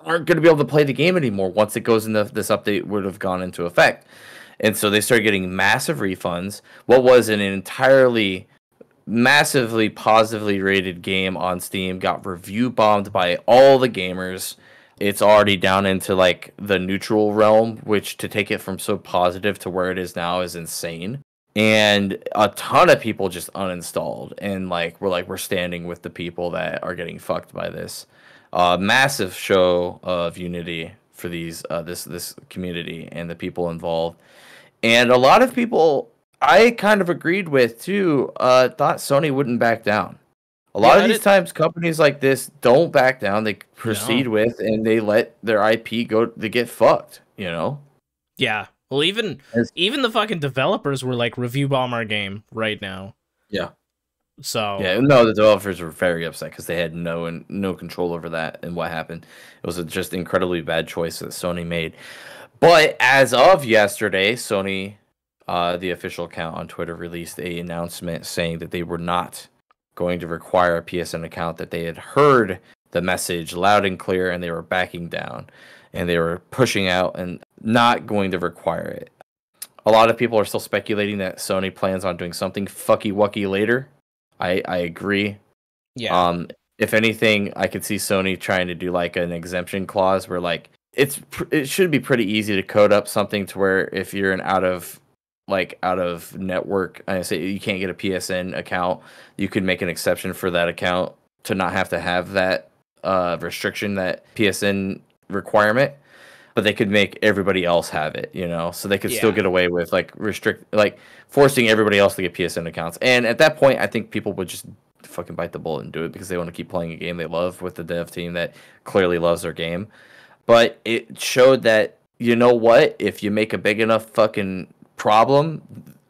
aren't going to be able to play the game anymore once it goes into this update would have gone into effect. And so they started getting massive refunds. What was an entirely massively positively rated game on Steam got review bombed by all the gamers. It's already down into like the neutral realm, which to take it from so positive to where it is now is insane. And a ton of people just uninstalled, and we're standing with the people that are getting fucked by this. Massive show of unity for these this community and the people involved. And a lot of people I kind of agreed with too, thought Sony wouldn't back down. A lot of these times, companies like this don't back down. They proceed with, and they let their IP go. They get fucked, Yeah. Well, even the fucking developers were like, review bomb our game right now. Yeah. So yeah, no, the developers were very upset because they had no control over that and what happened. It was just incredibly bad choice that Sony made. But as of yesterday, Sony. The official account on Twitter released an announcement saying that they were not going to require a PSN account, that they had heard the message loud and clear and they were backing down and they were pushing out and not going to require it. A lot of people are still speculating that Sony plans on doing something fucky-wucky later. I agree. Yeah. If anything, I could see Sony trying to do like an exemption clause where like it should be pretty easy to code up something to where if you're out of network, I say you can't get a PSN account, you could make an exception for that account to not have to have that restriction, that PSN requirement, but they could make everybody else have it, so they could still get away with forcing everybody else to get PSN accounts. And at that point, I think people would just fucking bite the bullet and do it because they want to keep playing a game they love with the dev team that clearly loves their game. But it showed that, if you make a big enough fucking problem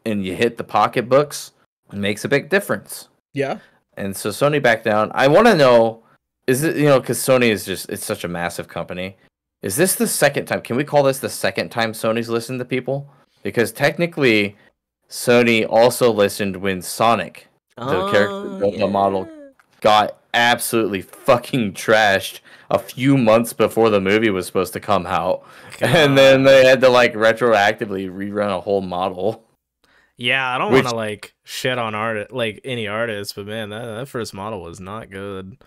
and you hit the pocketbooks, it makes a big difference. Yeah. And so Sony backed down. I want to know, is it, because Sony is it's such a massive company, is this the second time? Can we call this the second time Sony's listened to people? Because technically Sony also listened when Sonic, the model, got absolutely fucking trashed a few months before the movie was supposed to come out. God. And then they had to retroactively rerun a whole model. Yeah, I don't want to shit on any artist, but man, that first model was not good.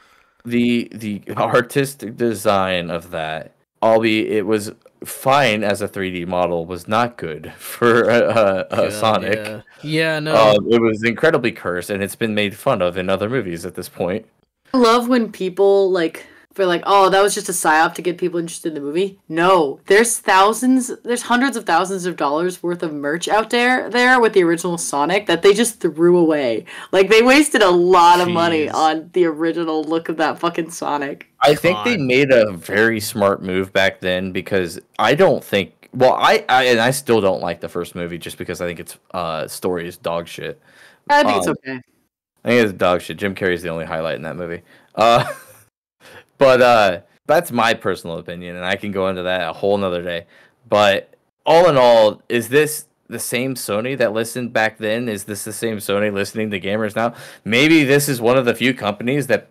The artistic design of that, albeit it was fine as a 3D model, was not good for Sonic. Yeah, no. It was incredibly cursed, and it's been made fun of in other movies at this point. I love when people for like, oh, that was just a psyop to get people interested in the movie. No, there's hundreds of thousands of dollars worth of merch out there with the original Sonic that they just threw away. Like, they wasted a lot of money on the original look of that fucking Sonic. I think they made a very smart move back then, because I don't think, well, I still don't like the first movie just because I think its story is dog shit. I think it's okay. I think it's dog shit. Jim Carrey's the only highlight in that movie. But that's my personal opinion, and I can go into that a whole nother day. But all in all, is this the same Sony that listened back then? Is this the same Sony listening to gamers now? Maybe this is one of the few companies that,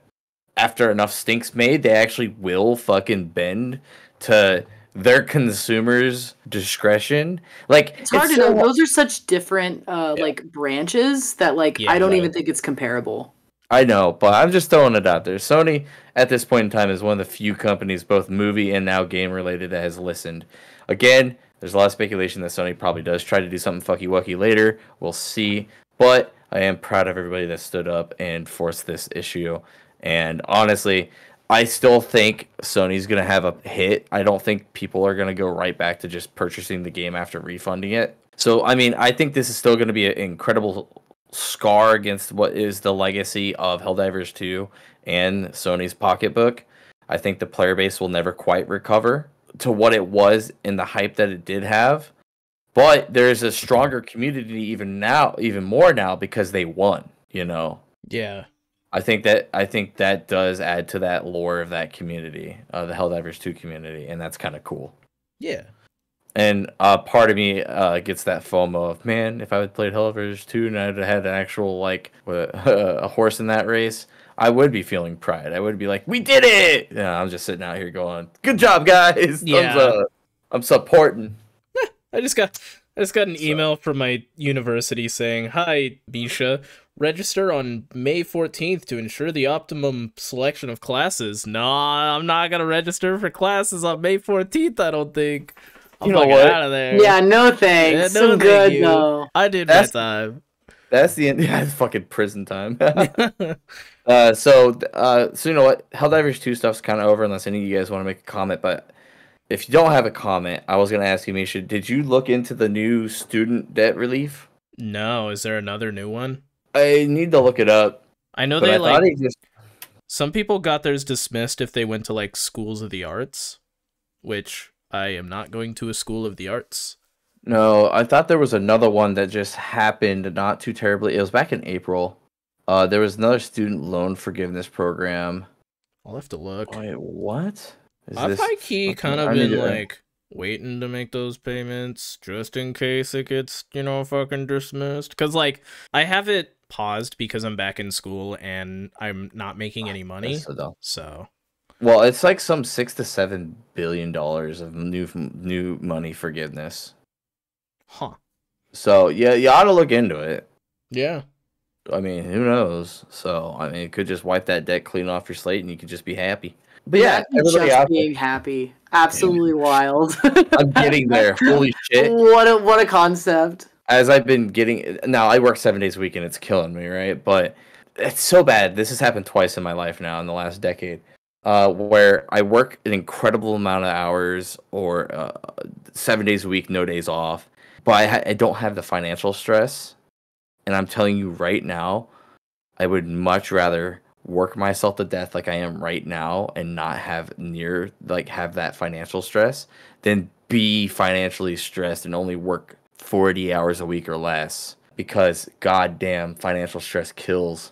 after enough stinks made, they actually will fucking bend to their consumers' discretion. Like, it's hard to know. Those are such different like branches that I don't even think it's comparable. I know, but I'm just throwing it out there. Sony, at this point in time, is one of the few companies, both movie and now game-related, that has listened. Again, there's a lot of speculation that Sony probably does try to do something fucky-wucky later. We'll see. But I am proud of everybody that stood up and forced this issue. And honestly, I still think Sony's going to have a hit. I don't think people are going to go right back to just purchasing the game after refunding it. So, I mean, I think this is still going to be an incredible scar against what is the legacy of Helldivers 2 and Sony's pocketbook. I think the player base will never quite recover to what it was in the hype that it did have. But there's a stronger community even more now because they won, you know? Yeah. I think that does add to that lore of that community, the Helldivers 2 community, and that's kind of cool. Yeah. And part of me gets that FOMO of, man, if I had played Helldivers 2 and I'd had an actual, like, a horse in that race, I would be feeling pride. I would be like, we did it! Yeah, I'm just sitting out here going, good job, guys! Yeah. Thumbs up. I'm supporting. I just got an email from my university saying, hi, Misha. Register on May 14th to ensure the optimum selection of classes. Nah, I'm not going to register for classes on May 14th, I don't think. I'm fucking out of there. Yeah, no thanks. Yeah, no, I'm good, though. I did my time. That's the end. Yeah, it's fucking prison time. So you know what? Helldivers 2 stuff's kind of over unless any of you guys want to make a comment. But if you don't have a comment, I was going to ask you, Misha, did you look into the new student debt relief? No. Is there another new one? I need to look it up. I know some people got theirs dismissed if they went to like schools of the arts, which I am not going to a school of the arts. No, I thought there was another one that just happened not too terribly. It was back in April. There was another student loan forgiveness program. I'll have to look. Wait, what? I've high-key kind of been like waiting to make those payments just in case it gets, fucking dismissed. Because like I have it paused because I'm back in school and I'm not making any money. So well, it's like some $6 to $7 billion of new money forgiveness. Huh. So yeah, you ought to look into it. Yeah. I mean, who knows? So I mean, it could just wipe that debt clean off your slate, and you could just be happy. But yeah, everybody just being happy, absolutely wild. I'm getting there. Holy shit! What a concept. As I've been getting now, I work 7 days a week, and it's killing me, right? But it's so bad. This has happened twice in my life now in the last decade, where I work an incredible amount of hours, or 7 days a week, no days off. But I don't have the financial stress. And I'm telling you right now, I would much rather work myself to death like I am right now and not have that financial stress than be financially stressed and only work 40 hours a week or less. Because goddamn, financial stress kills.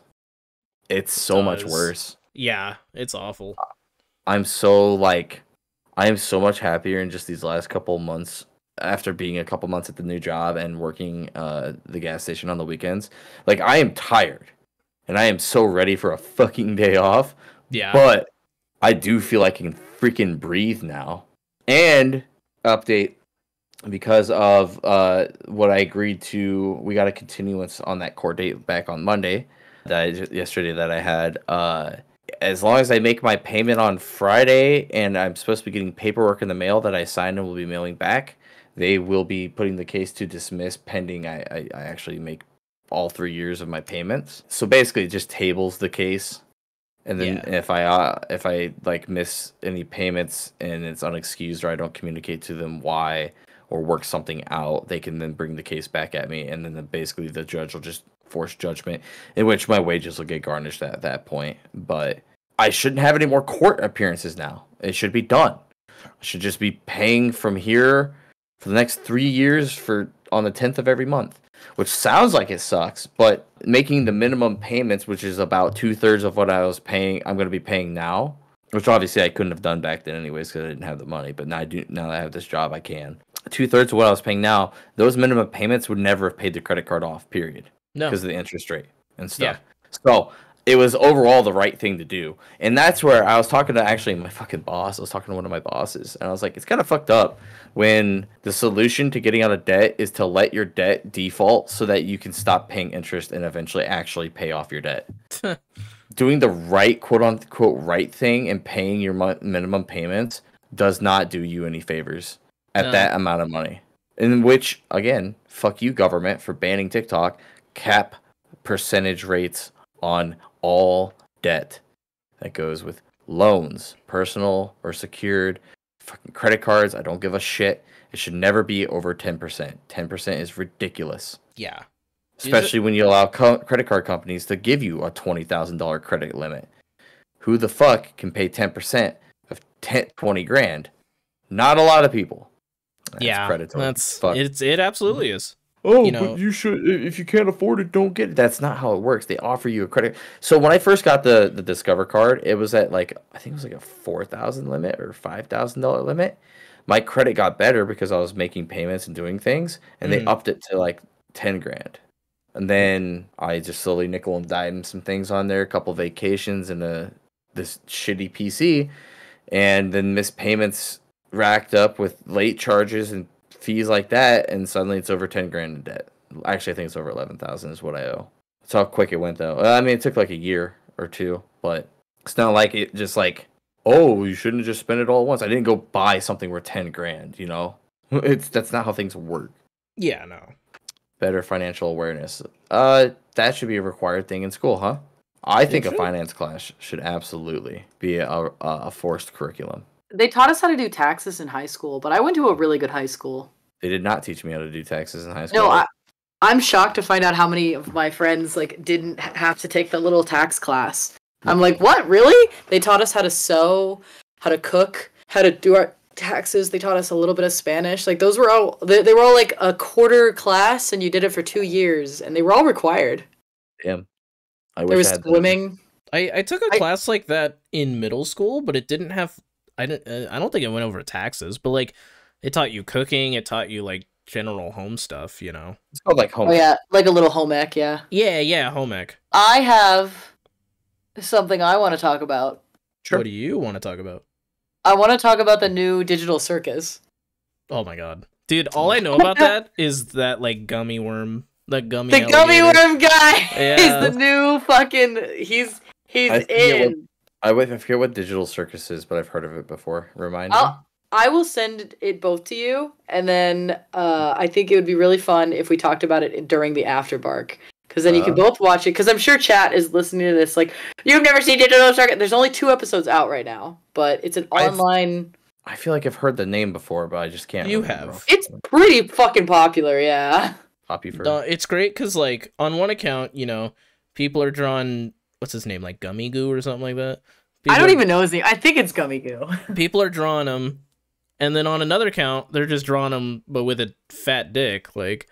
It's so much worse. Yeah, it's awful. I am so much happier in just these last couple months. After being a couple months at the new job and working the gas station on the weekends, like I am tired and I am so ready for a fucking day off. Yeah. But I do feel I can freaking breathe now. And update, because of what I agreed to, we got a continuance on that court date back on Monday yesterday that I had. As long as I make my payment on Friday and I'm supposed to be getting paperwork in the mail that I signed and will be mailing back, they will be putting the case to dismiss pending I actually make all 3 years of my payments. So basically it just tables the case And then if I like miss any payments and it's unexcused or I don't communicate to them why or work something out, they can then bring the case back at me, and then basically the judge will just force judgment, in which my wages will get garnished at that point. But I shouldn't have any more court appearances now. It should be done. I should just be paying from here for the next 3 years on the 10th of every month. Which sounds like it sucks, but making the minimum payments, which is about 2/3 of what I'm going to be paying now, which obviously I couldn't have done back then anyways because I didn't have the money, but now that I have this job, I can. 2/3 of what I was paying now, those minimum payments would never have paid the credit card off, period. No. Because of the interest rate and stuff. Yeah. So it was overall the right thing to do. And that's where I was talking to actually my fucking boss. I was talking to one of my bosses, and I was like, it's kind of fucked up when the solution to getting out of debt is to let your debt default so that you can stop paying interest and eventually actually pay off your debt. Doing the right, quote unquote, right thing and paying your minimum payments does not do you any favors at that amount of money. In which, again, fuck you, government, for banning TikTok. Cap percentage rates on all debt that goes with loans, personal or secured, fucking credit cards. I don't give a shit. It should never be over 10%. 10% is ridiculous. Yeah. Especially when you allow credit card companies to give you a $20,000 credit limit. Who the fuck can pay 10% of 20 grand? Not a lot of people. That's predatory. It absolutely is. Oh, but you should, if you can't afford it, don't get it. That's not how it works. They offer you a credit. So when I first got the Discover card, it was at I think it was a $4,000 limit or $5,000 limit. My credit got better because I was making payments and doing things, and they upped it to 10 grand. And then I just slowly nickel and dime some things on there, a couple vacations and this shitty PC, and then missed payments racked up with late charges and fees like that, and suddenly it's over 10 grand in debt. Actually, I think it's over 11,000 is what I owe. That's how quick it went, though. I mean, it took a year or two, but it's not like it just oh, you shouldn't have just spent it all at once. I didn't go buy something worth 10 grand, That's not how things work. Yeah, no. Better financial awareness. That should be a required thing in school, huh? I think a finance class should absolutely be a forced curriculum. They taught us how to do taxes in high school, but I went to a really good high school. They did not teach me how to do taxes in high school. No, I'm shocked to find out how many of my friends didn't have to take the little tax class. I'm like, what? Really? They taught us how to sew, how to cook, how to do our taxes. They taught us a little bit of Spanish. Those were all they were all a quarter class, and you did it for 2 years, and they were all required. Damn. There was swimming. I took a class like that in middle school, but it didn't have. I don't think it went over taxes, but it taught you cooking. It taught you general home stuff. It's called home. Oh yeah, a little home ec. Yeah. Yeah, home ec. I have something I want to talk about. Sure. What do you want to talk about? I want to talk about the new digital circus. Oh my god, dude! All I know about that is that gummy worm, the gummy worm guy is the new fucking. He's in. I forget what digital circus is, but I've heard of it before. Remind me. I will send it both to you, and then I think it would be really fun if we talked about it during the after bark, because then you can both watch it. Because I'm sure chat is listening to this. You've never seen digital circus. There's only 2 episodes out right now, but it's an online. I feel like I've heard the name before, but I just can't. You remember. have. It's pretty fucking popular, yeah. It's great because on one account, people are drawing. What's his name? Gummy Goo or something like that? I don't even know his name. I think it's Gummy Goo. People are drawing him, and then on another account, they're just drawing him, but with a fat dick. There's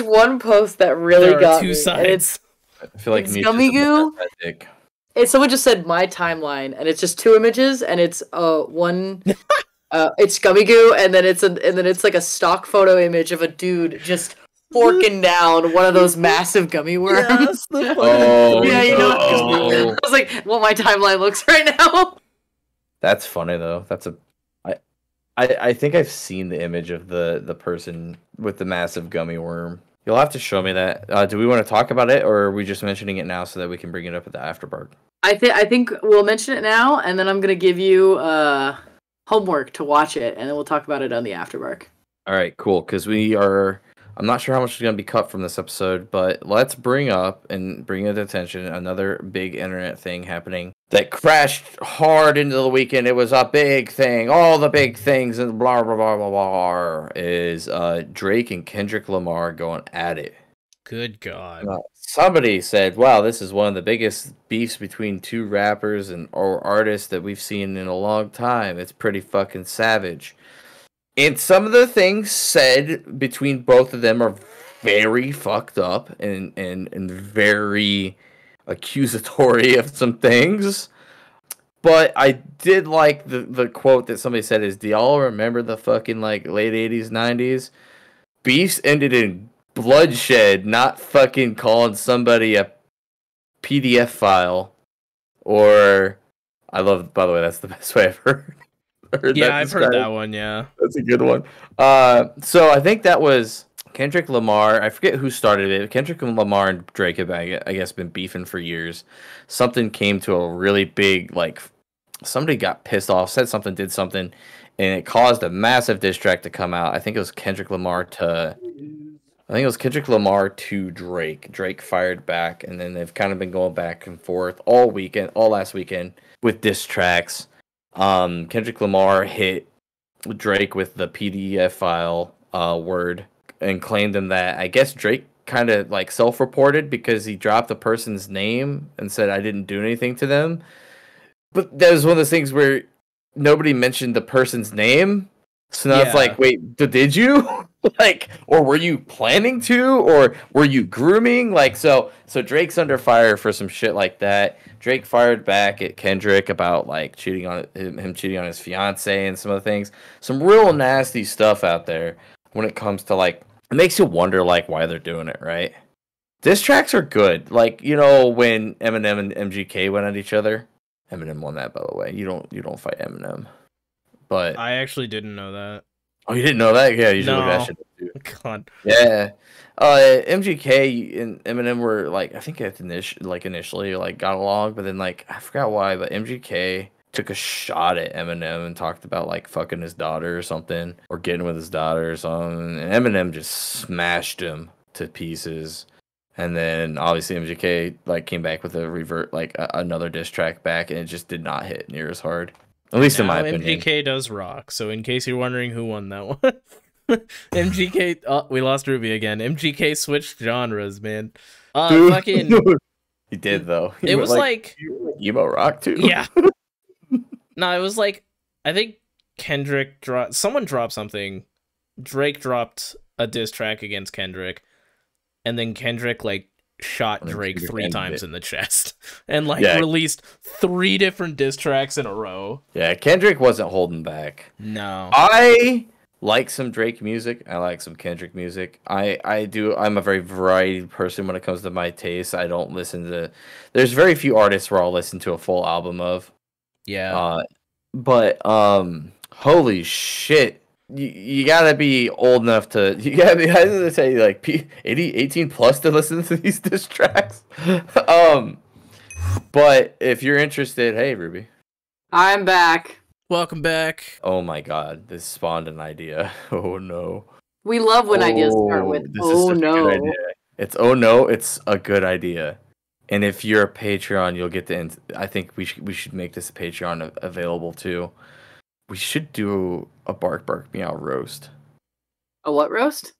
one post that really got me. Sides. I feel like it's Gummy Goo. Someone just said my timeline, and it's just 2 images, and it's one. It's Gummy Goo, and then it's a stock photo image of a dude just forking down one of those massive gummy worms. Yeah, I was like, well, my timeline looks right now. That's funny though. I think I've seen the image of the person with the massive gummy worm. You'll have to show me that. Do we want to talk about it, or are we just mentioning it now so that we can bring it up at the afterbark? I think we'll mention it now, and then I'm gonna give you homework to watch it, and then we'll talk about it on the afterbark. All right, cool. Because we are I'm not sure how much is going to be cut from this episode, but let's bring up and bring into attention another big internet thing happening that crashed hard into the weekend. It was a big thing. All the big things and blah, blah, blah, blah, blah, is Drake and Kendrick Lamar going at it. Good God. Somebody said, wow, this is one of the biggest beefs between two rappers or artists that we've seen in a long time. It's pretty fucking savage. And some of the things said between both of them are very fucked up and very accusatory of some things. But I did like the quote that somebody said is, do y'all remember the fucking like late 80s, 90s? Beefs ended in bloodshed, not fucking calling somebody a PDF file. Or, I love, by the way, that's the best way I've heard. I've heard that one, yeah. That's a good one. So I think that was Kendrick Lamar. I forget who started it. Kendrick Lamar and Drake have, I guess, been beefing for years. Something came to a really big, like, somebody got pissed off, said something, did something, and it caused a massive diss track to come out. I think it was Kendrick Lamar to Drake. Drake fired back, and then they've kind of been going back and forth all last weekend with diss tracks. Kendrick Lamar hit Drake with the PDF file word and claimed him that I guess Drake kind of like self-reported because he dropped the person's name and said I didn't do anything to them. But that was one of those things where nobody mentioned the person's name. So now it's like, wait, did you? Like, or were you planning to? Or were you grooming? Like, so Drake's under fire for some shit like that. Drake fired back at Kendrick about like cheating on his fiance and some other things. Some real nasty stuff out there when it comes to like, it makes you wonder like why they're doing it, right? Diss tracks are good. Like, you know, when Eminem and MGK went at each other. Eminem won that, by the way. You don't fight Eminem. But I actually didn't know that. Oh, you didn't know that? Yeah, you should look that shit up too. God. Yeah. MGK and Eminem were like, I think initially like got along, but then like I forgot why, but MGK took a shot at Eminem and talked about like fucking his daughter or something, or getting with his daughter or something, and Eminem just smashed him to pieces. And then obviously MGK like came back with another diss track back, and it just did not hit near as hard. At least in my opinion. MGK does rock. So in case you're wondering who won that one, MGK. Oh, we lost Ruby again. MGK switched genres, man. Fucking. He did though. It was like emo rock too. Yeah. No, it was like I think Kendrick someone dropped something. Drake dropped a diss track against Kendrick, and then Kendrick like shot Drake 3 times in the chest and like released 3 different diss tracks in a row. Yeah, Kendrick wasn't holding back. No. I like some Drake music. I like some Kendrick music. I do. I'm a very variety person when it comes to my taste. I don't listen to. There's very few artists where I'll listen to a full album of. Yeah. But holy shit. You gotta be old enough to. You gotta be. I was gonna say like 18 plus to listen to these diss tracks. But if you're interested, hey Ruby, I'm back. Welcome back. Oh my God, this spawned an idea. Oh no. We love when ideas start with oh no. It's oh no. It's a good idea. And if you're a Patreon, you'll get the. I think we should make this a Patreon available too. We should do a Bark Bark Meow roast. A what roast?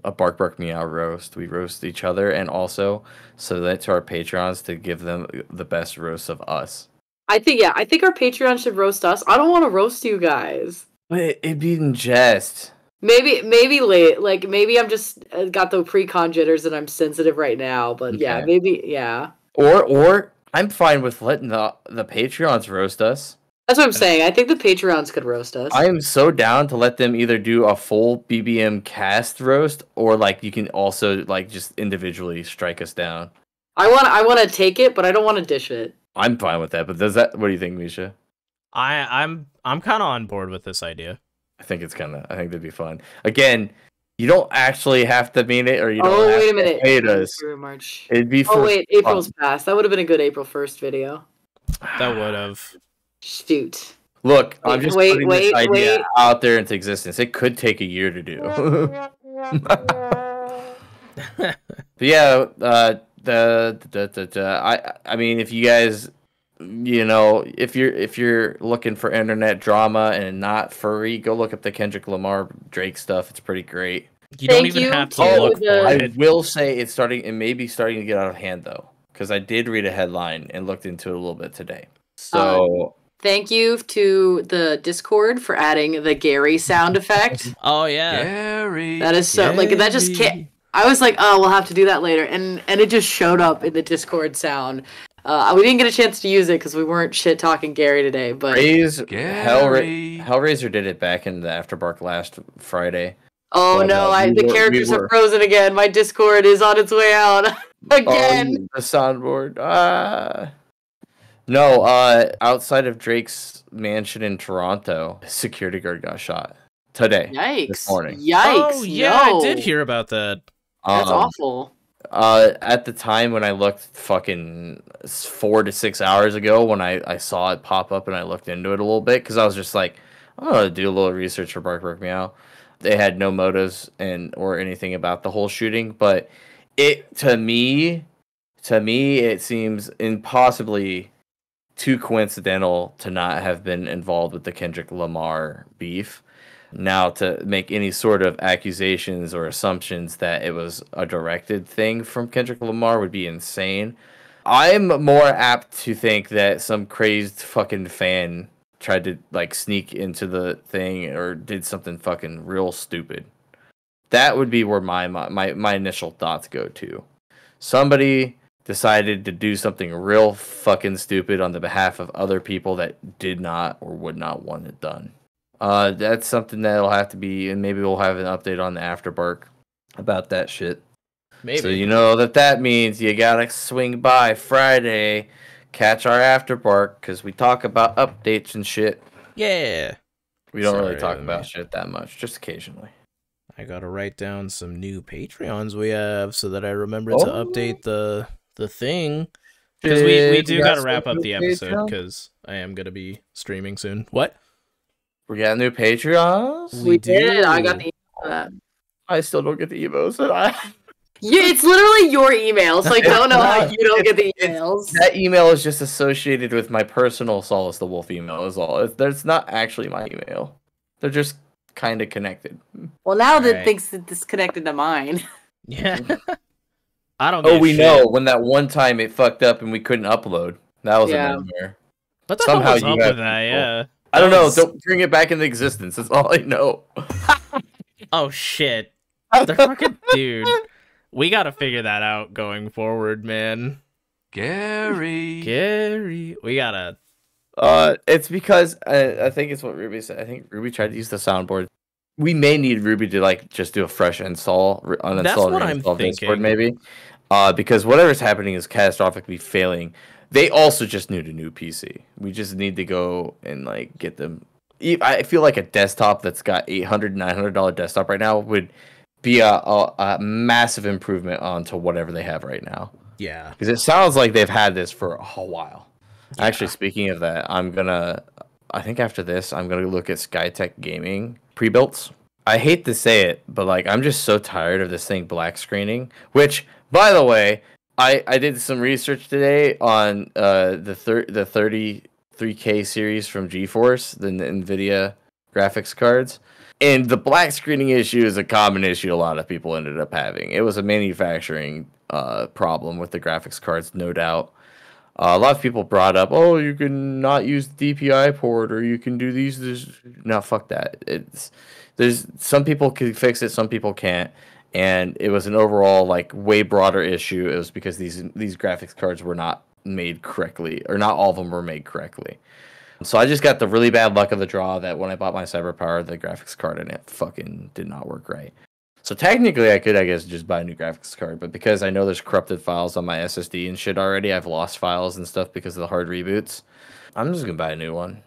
A Bark Bark Meow roast. We roast each other, and also so that to our patrons to give them the best roast of us. I think our Patreon should roast us. I don't want to roast you guys. But it'd be in jest. Maybe late. Like maybe I'm just got the pre-con jitters and I'm sensitive right now. But okay. Yeah, maybe yeah. Or I'm fine with letting the Patreons roast us. That's what I'm saying. I think the Patreons could roast us. I am so down to let them either do a full BBM cast roast, or like you can also like just individually strike us down. I want to take it, but I don't want to dish it. I'm fine with that. But what do you think, Misha? I'm kind of on board with this idea. I think that'd be fun. Again, you don't actually have to mean it, or you don't have to hate us. March. It'd be fun. Oh wait, April's passed. That would have been a good April 1st video. That would have. Shoot. Look, I'm just putting this idea out there into existence. It could take a year to do. But yeah, I mean, if you guys, if you're looking for internet drama and not furry, go look up the Kendrick Lamar Drake stuff. It's pretty great. You don't even have to look for I it. will say it may be starting to get out of hand though, because I did read a headline and looked into it a little bit today. So thank you to the Discord for adding the Gary sound effect. Oh yeah, Gary. That is so like that just can't. I was like, oh, we'll have to do that later, and it just showed up in the Discord sound. We didn't get a chance to use it because we weren't shit talking Gary today. But Hellraiser did it back in the Afterbark last Friday. Oh no! The characters are frozen again. My Discord is on its way out again. The soundboard. No. Outside of Drake's mansion in Toronto, a security guard got shot today. Yikes! This morning. Yikes! Oh yeah, I did hear about that. That's awful. At the time when I looked, fucking 4 to 6 hours ago, when I saw it pop up and I looked into it a little bit, because I was just like, I'm gonna do a little research for Bark Meow. They had no motives or anything about the whole shooting, but to me it seems impossibly too coincidental to not have been involved with the Kendrick Lamar beef. Now, to make any sort of accusations or assumptions that it was a directed thing from Kendrick Lamar would be insane. I'm more apt to think that some crazed fucking fan tried to like sneak into the thing or did something fucking real stupid. That would be where my initial thoughts go to. Somebody decided to do something real fucking stupid on the behalf of other people that did not or would not want it done. That's something that'll have to be, and maybe we'll have an update on the Afterbark about that shit. Maybe. So that means you gotta swing by Friday, catch our Afterbark, because we talk about updates and shit. Yeah. We don't really talk about shit that much, just occasionally. I gotta write down some new Patreons we have so that I remember to update the thing. Because we do gotta wrap up the episode, because I am gonna be streaming soon. What? We got new Patreons? We did. I got the email for that. I still don't get the emails. Yeah, it's literally your email, so I don't know how you don't get the emails. That email is just associated with my personal Solace the Wolf email is all. That's not actually my email. They're just kind of connected. Well, now that thinks that this connected to mine. Yeah. I don't we know when that one time it fucked up and we couldn't upload. That was a nightmare. What the hell was up with that? Yeah. I don't know. Don't bring it back into existence. That's all I know. Oh, shit. They're fucking... Dude. We gotta figure that out going forward, man. Gary. We gotta... It's because... I think it's what Ruby said. I think Ruby tried to use the soundboard. We may need Ruby to, like, just do a fresh uninstall and reinstall Discord, maybe. Because whatever's happening is catastrophically failing. They also just need a new PC. We just need to go and like get them. I feel like a desktop that's got $800, $900 desktop right now would be a massive improvement onto whatever they have right now. Yeah, because it sounds like they've had this for a while. Yeah. Actually, speaking of that, I think after this, I'm gonna look at Skytech Gaming pre-builts. I hate to say it, but like I'm just so tired of this thing black screening. Which, by the way, I did some research today on the 33K series from GeForce, the NVIDIA graphics cards. And the black screening issue is a common issue a lot of people ended up having. It was a manufacturing problem with the graphics cards, no doubt. A lot of people brought up, oh, you can not use the DPI port, or you can do these. No, fuck that. There's some people can fix it, some people can't. And it was an overall like way broader issue. It was because these graphics cards were not made correctly, or not all of them were made correctly. So I just got the really bad luck of the draw that when I bought my CyberPower, the graphics card in it fucking did not work right. So technically I could, I guess, just buy a new graphics card, but because I know there's corrupted files on my SSD and shit already, I've lost files and stuff because of the hard reboots. I'm just gonna buy a new one.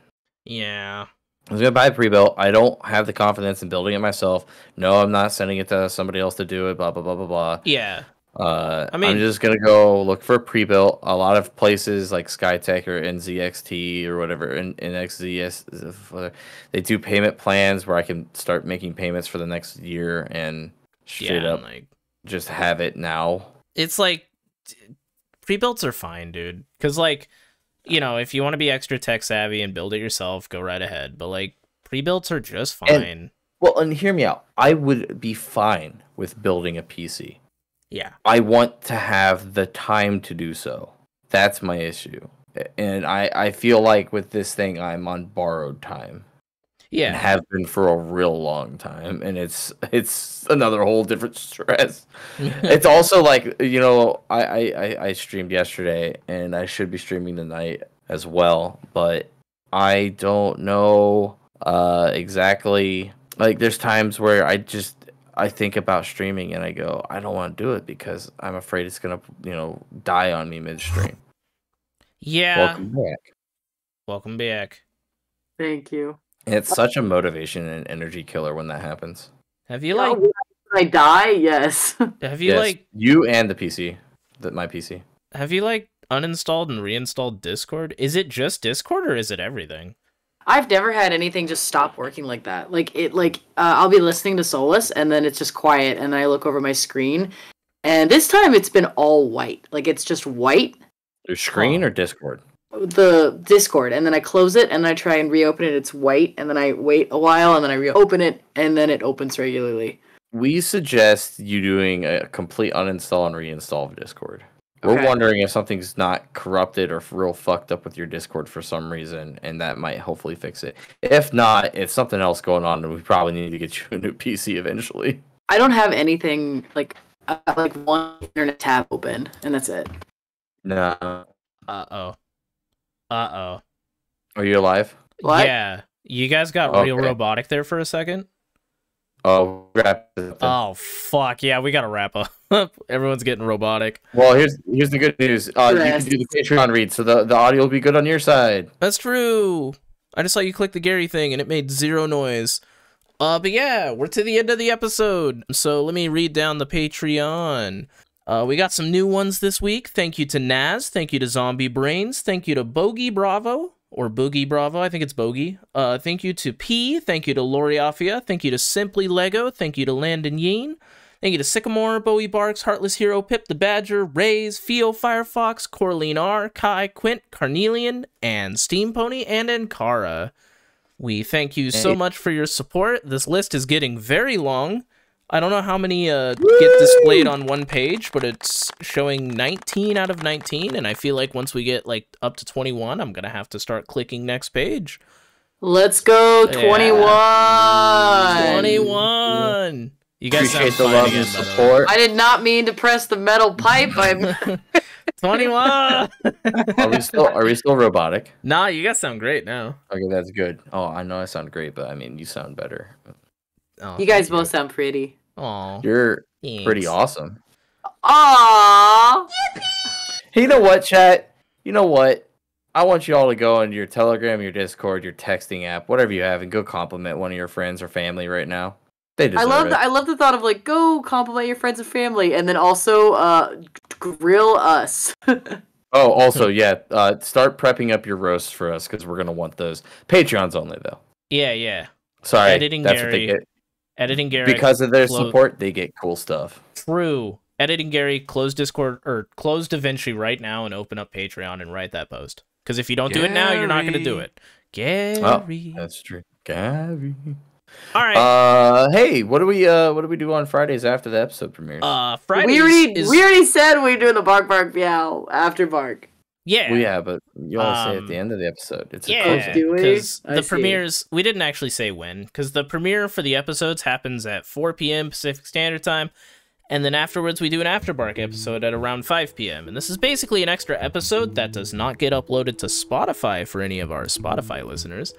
Yeah. I was gonna buy a pre-built. I don't have the confidence in building it myself. No, I'm not sending it to somebody else to do it. Blah blah blah blah blah. Yeah. I mean, I'm just gonna go look for a pre-built. A lot of places like Skytech or NZXT or whatever, NXZS, they do payment plans where I can start making payments for the next year and straight up. Like, just have it now. It's like pre-builts are fine, dude. Because like, you know, if you want to be extra tech savvy and build it yourself, go right ahead. But like, pre-builts are just fine. And hear me out. I would be fine with building a PC. Yeah. I want to have the time to do so. That's my issue. And I feel like with this thing, I'm on borrowed time. Yeah. And have been for a real long time. And it's another whole different stress. It's also like, you know, I streamed yesterday and I should be streaming tonight as well. But I don't know exactly. Like, there's times where I think about streaming and I go, I don't want to do it because I'm afraid it's going to, you know, die on me midstream. Yeah. Welcome back. Welcome back. Thank you. And it's such a motivation and energy killer when that happens. Have you like? When I die, yes. Have you like? You and the PC, my PC. Have you like uninstalled and reinstalled Discord? Is it just Discord or is it everything? I've never had anything just stop working like that. I'll be listening to Solus and then it's just quiet and I look over my screen and this time it's been all white. Like it's just white. Your screen or Discord? The Discord, and then I close it and I try and reopen it. It's white, and then I wait a while and then I reopen it and then it opens regularly. We suggest you doing a complete uninstall and reinstall of Discord. We're Okay. wondering if something's not corrupted or real fucked up with your Discord for some reason, and that might hopefully fix it. If not, it's something else going on, and we probably need to get you a new PC eventually. I don't have anything like one internet tab open, and that's it. No. Uh-oh. Are you alive? What? Yeah. You guys got real Okay. robotic there for a second? Oh, wrap it up then. Oh, fuck. Yeah, we gotta wrap up. Everyone's getting robotic. Well, here's the good news. You can Rest. do the Patreon read, so the audio will be good on your side. That's true. I just saw you click the Gary thing and it made zero noise. But yeah, we're to the end of the episode. So let me read down the Patreon. We got some new ones this week. Thank you to Naz. Thank you to Zombie Brains. Thank you to Bogey Bravo. Or Boogie Bravo. I think it's Bogey. Thank you to P. Thank you to Loriafia. Thank you to Simply Lego. Thank you to Landon Yeen. Thank you to Sycamore, Bowie Barks, Heartless Hero, Pip the Badger, Rays, Fio Firefox, Coraline R, Kai, Quint, Carnelian, and Steam Pony, and Ankara. We thank you so much for your support. This list is getting very long. I don't know how many get displayed on one page, but it's showing 19 out of 19, and I feel like once we get like up to 21, I'm gonna have to start clicking next page. Let's go, 21. 21. You guys Appreciate the sound fine love again, and by the way. support. I did not mean to press the metal pipe. 21. Are we still robotic? Nah, you guys sound great now. Okay, that's good. Oh, I know I sound great, but I mean, you sound better. Oh, You guys both sound pretty. Aw. You're Thanks. pretty awesome. Aww. Hey, you know what, chat? You know what? I want you all to go on your Telegram, your Discord, your texting app, whatever you have, and go compliment one of your friends or family right now. They deserve it. I love the thought of like go compliment your friends and family, and then also grill us. Oh, also, yeah, start prepping up your roasts for us because we're gonna want those. Patreons only, though. Yeah. Sorry, Editing that's Gary. what they get. Editing Gary. Because of their clo- support, they get cool stuff. True. Editing Gary, close Discord, or close DaVinci right now and open up Patreon and write that post. Because if you don't do it now, you're not going to do it. Gary. Oh, that's true. Gary. All right. Hey, what do we do on Fridays after the episode premieres? Fridays we already said we're doing the bark bark meow after bark. Yeah. Well, yeah, but you always say at the end of the episode. It's a Yeah, closing. Do we? because I the see. premieres, we didn't actually say when, because the premiere for the episodes happens at 4 p.m. Pacific Standard Time, and then afterwards we do an Afterbark episode at around 5 p.m. And this is basically an extra episode that does not get uploaded to Spotify for any of our Spotify listeners.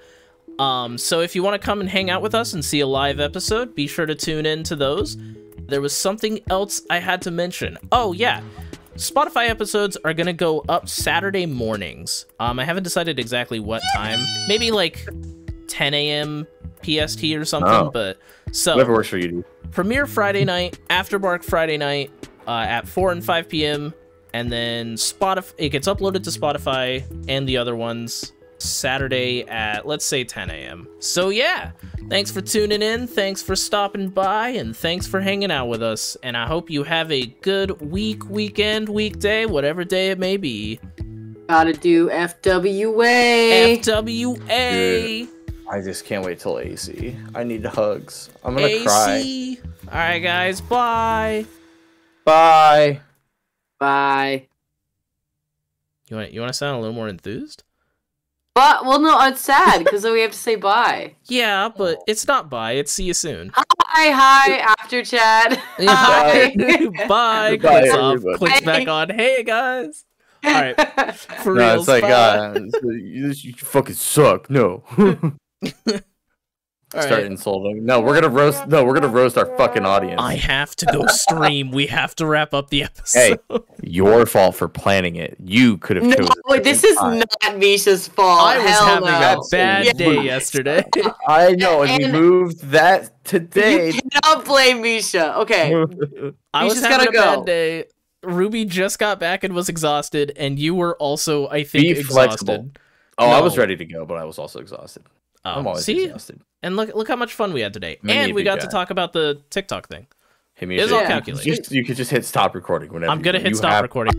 So if you want to come and hang out with us and see a live episode, be sure to tune in to those. There was something else I had to mention. Oh, yeah. Spotify episodes are gonna go up Saturday mornings. I haven't decided exactly what time. Maybe like 10 a.m. PST or something. Oh. But so Whatever works for you, dude. premiere Friday night, Afterbark Friday night at 4 and 5 p.m. And then Spotify, it gets uploaded to Spotify and the other ones Saturday at, let's say, 10 a.m. So yeah, thanks for tuning in, thanks for stopping by, and thanks for hanging out with us. And I hope you have a good week, weekend, weekday, whatever day it may be. Gotta do FWA. FWA. I just can't wait till AC. I need hugs. I'm gonna cry. All right, guys. Bye. Bye. Bye. You want to sound a little more enthused? But well, no, it's sad because then we have to say bye. Yeah, but it's not bye. It's see you soon. Hi, after chat. Hi. Bye. Bye, Clicks off. everybody. Clicks back on. Hey guys. All right. For No, real. it's like, bye. you fucking suck. No. All Start right. insulting. No, we're gonna roast. No, we're gonna roast our fucking audience. I have to go stream. We have to wrap up the episode. Hey, your fault for planning it. You could have No, chosen. wait, this is not Misha's fault. I was Hell having no. a bad Yeah. day yesterday. I know, and we And- moved that today. You cannot blame Misha. Okay. I was just having gotta a bad go. day. Ruby just got back and was exhausted, and you were also, I think, Be exhausted. flexible. Oh, I was No. ready to go, but I was also exhausted. I'm always See? exhausted. And look how much fun we had today. Me And we got guy. to talk about the TikTok thing. Hey, It was all Yeah. calculated. You could just hit stop recording whenever. I'm gonna you hit stop have- recording.